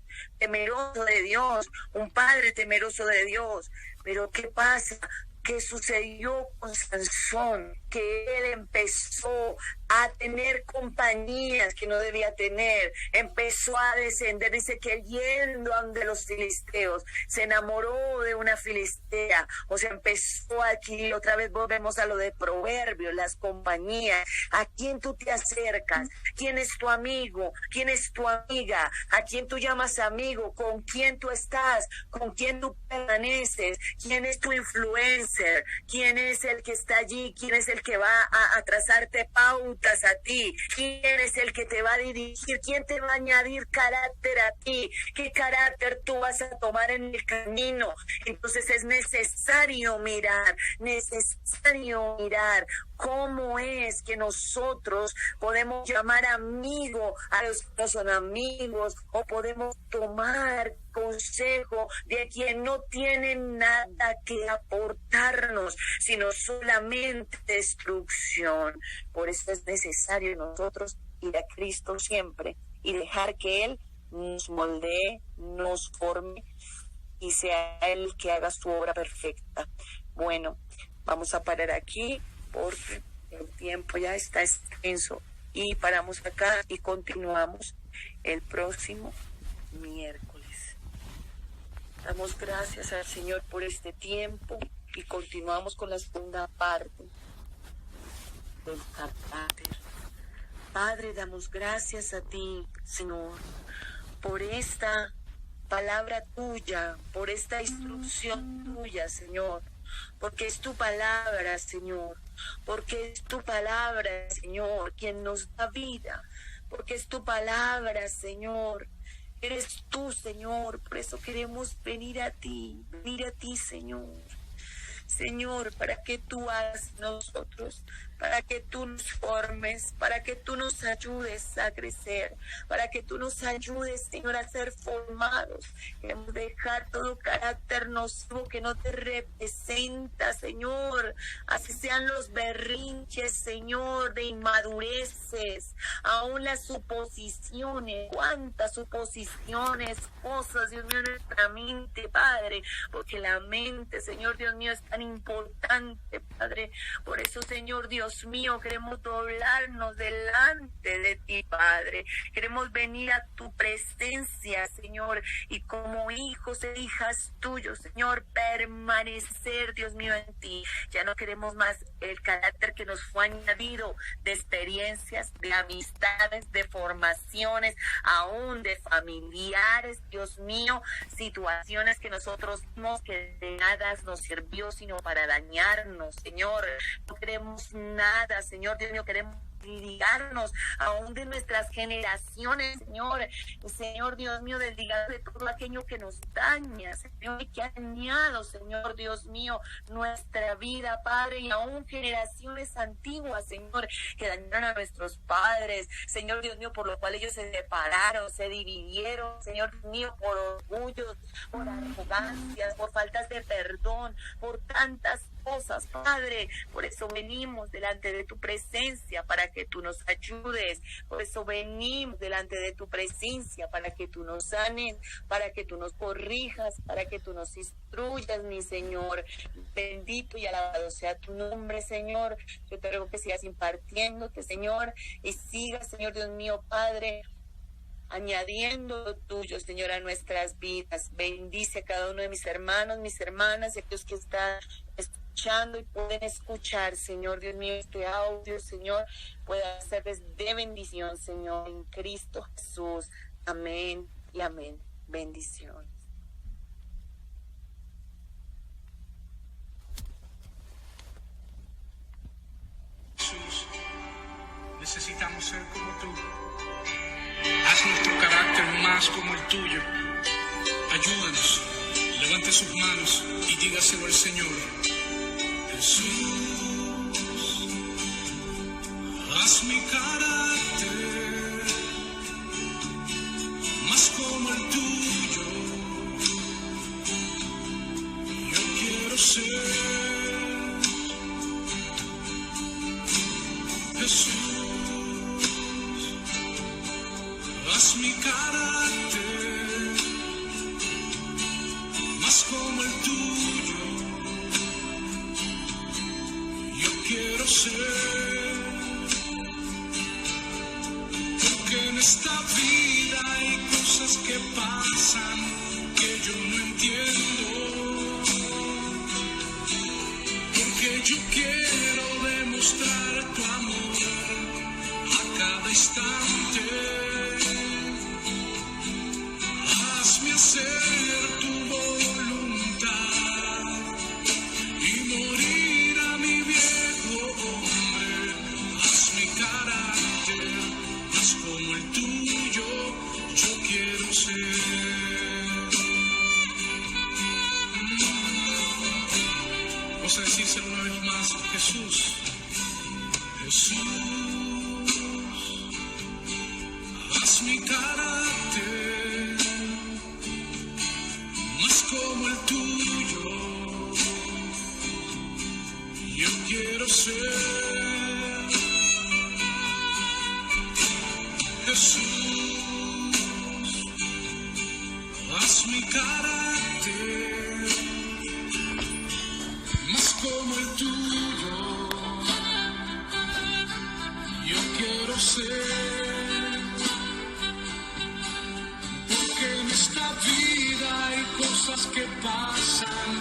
Speaker 2: un padre temeroso de Dios. Pero ¿qué pasa? ¿Qué sucedió con Sansón? Que él empezó a tener compañías que no debía tener, empezó a descender, dice que yendo ante los filisteos, se enamoró de una filistea, o sea, empezó aquí, otra vez volvemos a lo de Proverbios, las compañías, ¿a quién tú te acercas? ¿Quién es tu amigo? ¿Quién es tu amiga? ¿A quién tú llamas amigo? ¿Con quién tú estás? ¿Con quién tú permaneces? ¿Quién es tu influencer? ¿Quién es el que está allí? ¿Quién es el que va a trazarte pautas a ti? ¿Quién es el que te va a dirigir? ¿Quién te va a añadir carácter a ti? ¿Qué carácter tú vas a tomar en el camino? Entonces es necesario mirar cómo es que nosotros podemos llamar amigo a los que no son amigos, o podemos tomar consejo de quien no tiene nada que aportarnos, sino solamente destrucción. Por eso es necesario nosotros ir a Cristo siempre y dejar que Él nos moldee, nos forme y sea Él el que haga su obra perfecta. Bueno, vamos a parar aquí porque el tiempo ya está extenso y paramos acá y continuamos el próximo miércoles. Damos gracias al Señor por este tiempo y continuamos con la segunda parte del carácter. Padre, damos gracias a ti, Señor, por esta palabra tuya, por esta instrucción tuya, Señor, porque es tu palabra, Señor, porque es tu palabra, Señor, quien nos da vida, porque es tu palabra, Señor. Eres tú, Señor, por eso queremos venir a ti, Señor. Señor, para que tú hagas nosotros, para que tú nos formes, para que tú nos ayudes a crecer, para que tú nos ayudes, Señor, a ser formados. Queremos dejar todo carácter nocivo que no te representa, Señor. Así sean los berrinches, Señor, de inmadureces, aún las suposiciones. ¿Cuántas suposiciones, cosas, Dios mío, en nuestra mente, Padre? Porque la mente, Señor, Dios mío, es tan importante, Padre. Por eso, Señor, Dios mío, queremos doblarnos delante de ti, Padre. Queremos venir a tu presencia, Señor, y como hijos e hijas tuyos, Señor, permanecer, Dios mío, en ti. Ya no queremos más el carácter que nos fue añadido de experiencias, de amistades, de formaciones, aún de familiares, Dios mío, situaciones que nosotros vimos que de nada nos sirvió sino para dañarnos, Señor. No queremos nada, Señor, Dios mío, queremos desligarnos aún de nuestras generaciones, Señor Dios mío, desligarnos de todo aquello que nos daña, Señor, y que ha dañado, Señor Dios mío, nuestra vida, Padre, y aún generaciones antiguas, Señor, que dañaron a nuestros padres, Señor Dios mío, por lo cual ellos se separaron, se dividieron, Señor Dios mío, por orgullos, por arrogancias, por faltas de perdón, por tantas cosas, Padre. Por eso venimos delante de tu presencia para que tú nos ayudes. Por eso venimos delante de tu presencia para que tú nos sanes, para que tú nos corrijas, para que tú nos instruyas, mi Señor. Bendito y alabado sea tu nombre, Señor. Yo te ruego que sigas impartiéndote, Señor, y sigas, Señor Dios mío, Padre, añadiendo lo tuyo, Señor, a nuestras vidas. Bendice a cada uno de mis hermanos, mis hermanas, y aquellos que están escuchando y pueden escuchar, Señor Dios mío, este audio, Señor, pueda serles de bendición, Señor, en Cristo Jesús. Amén y amén. Bendiciones.
Speaker 1: Jesús, necesitamos ser como tú. Haz nuestro carácter más como el tuyo. Ayúdanos. Levante sus manos y dígaselo al Señor. Jesús, haz mi carácter más como el tuyo. Yo quiero ser Jesús. Haz mi carácter más como el tuyo. Yo quiero ser, porque en esta vida hay cosas que pasan que yo no entiendo. Porque yo quiero demostrar tu amor a cada instante. Hacer tu voluntad y morir a mi viejo hombre. Haz mi carácter más como el tuyo. Yo quiero ser. Vamos a decírselo una vez más. Jesús, Jesús, haz mi carácter como el tuyo. Yo quiero ser Jesús. Haz mi carácter más como el tuyo. Yo quiero ser. Hay cosas que pasan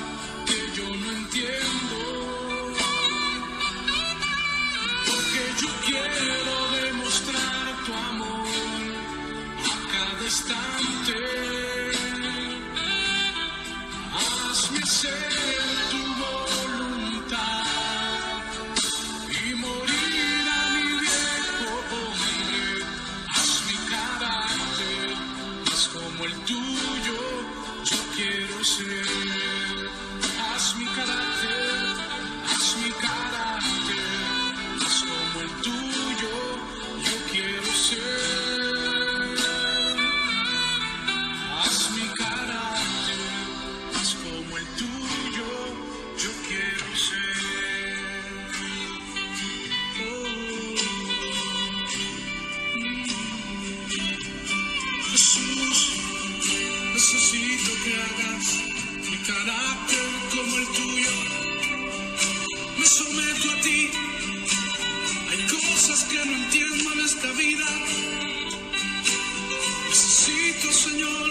Speaker 1: que yo no entiendo, porque yo quiero demostrar tu amor a cada instante. Hazme hacer tu voluntad y morir a mi viejo hombre. Haz mi carácter más como el tuyo. Quiero ser, haz mi carácter más necesito que hagas mi carácter como el tuyo. Me someto a ti. Hay cosas que no entiendo en esta vida. Necesito, Señor,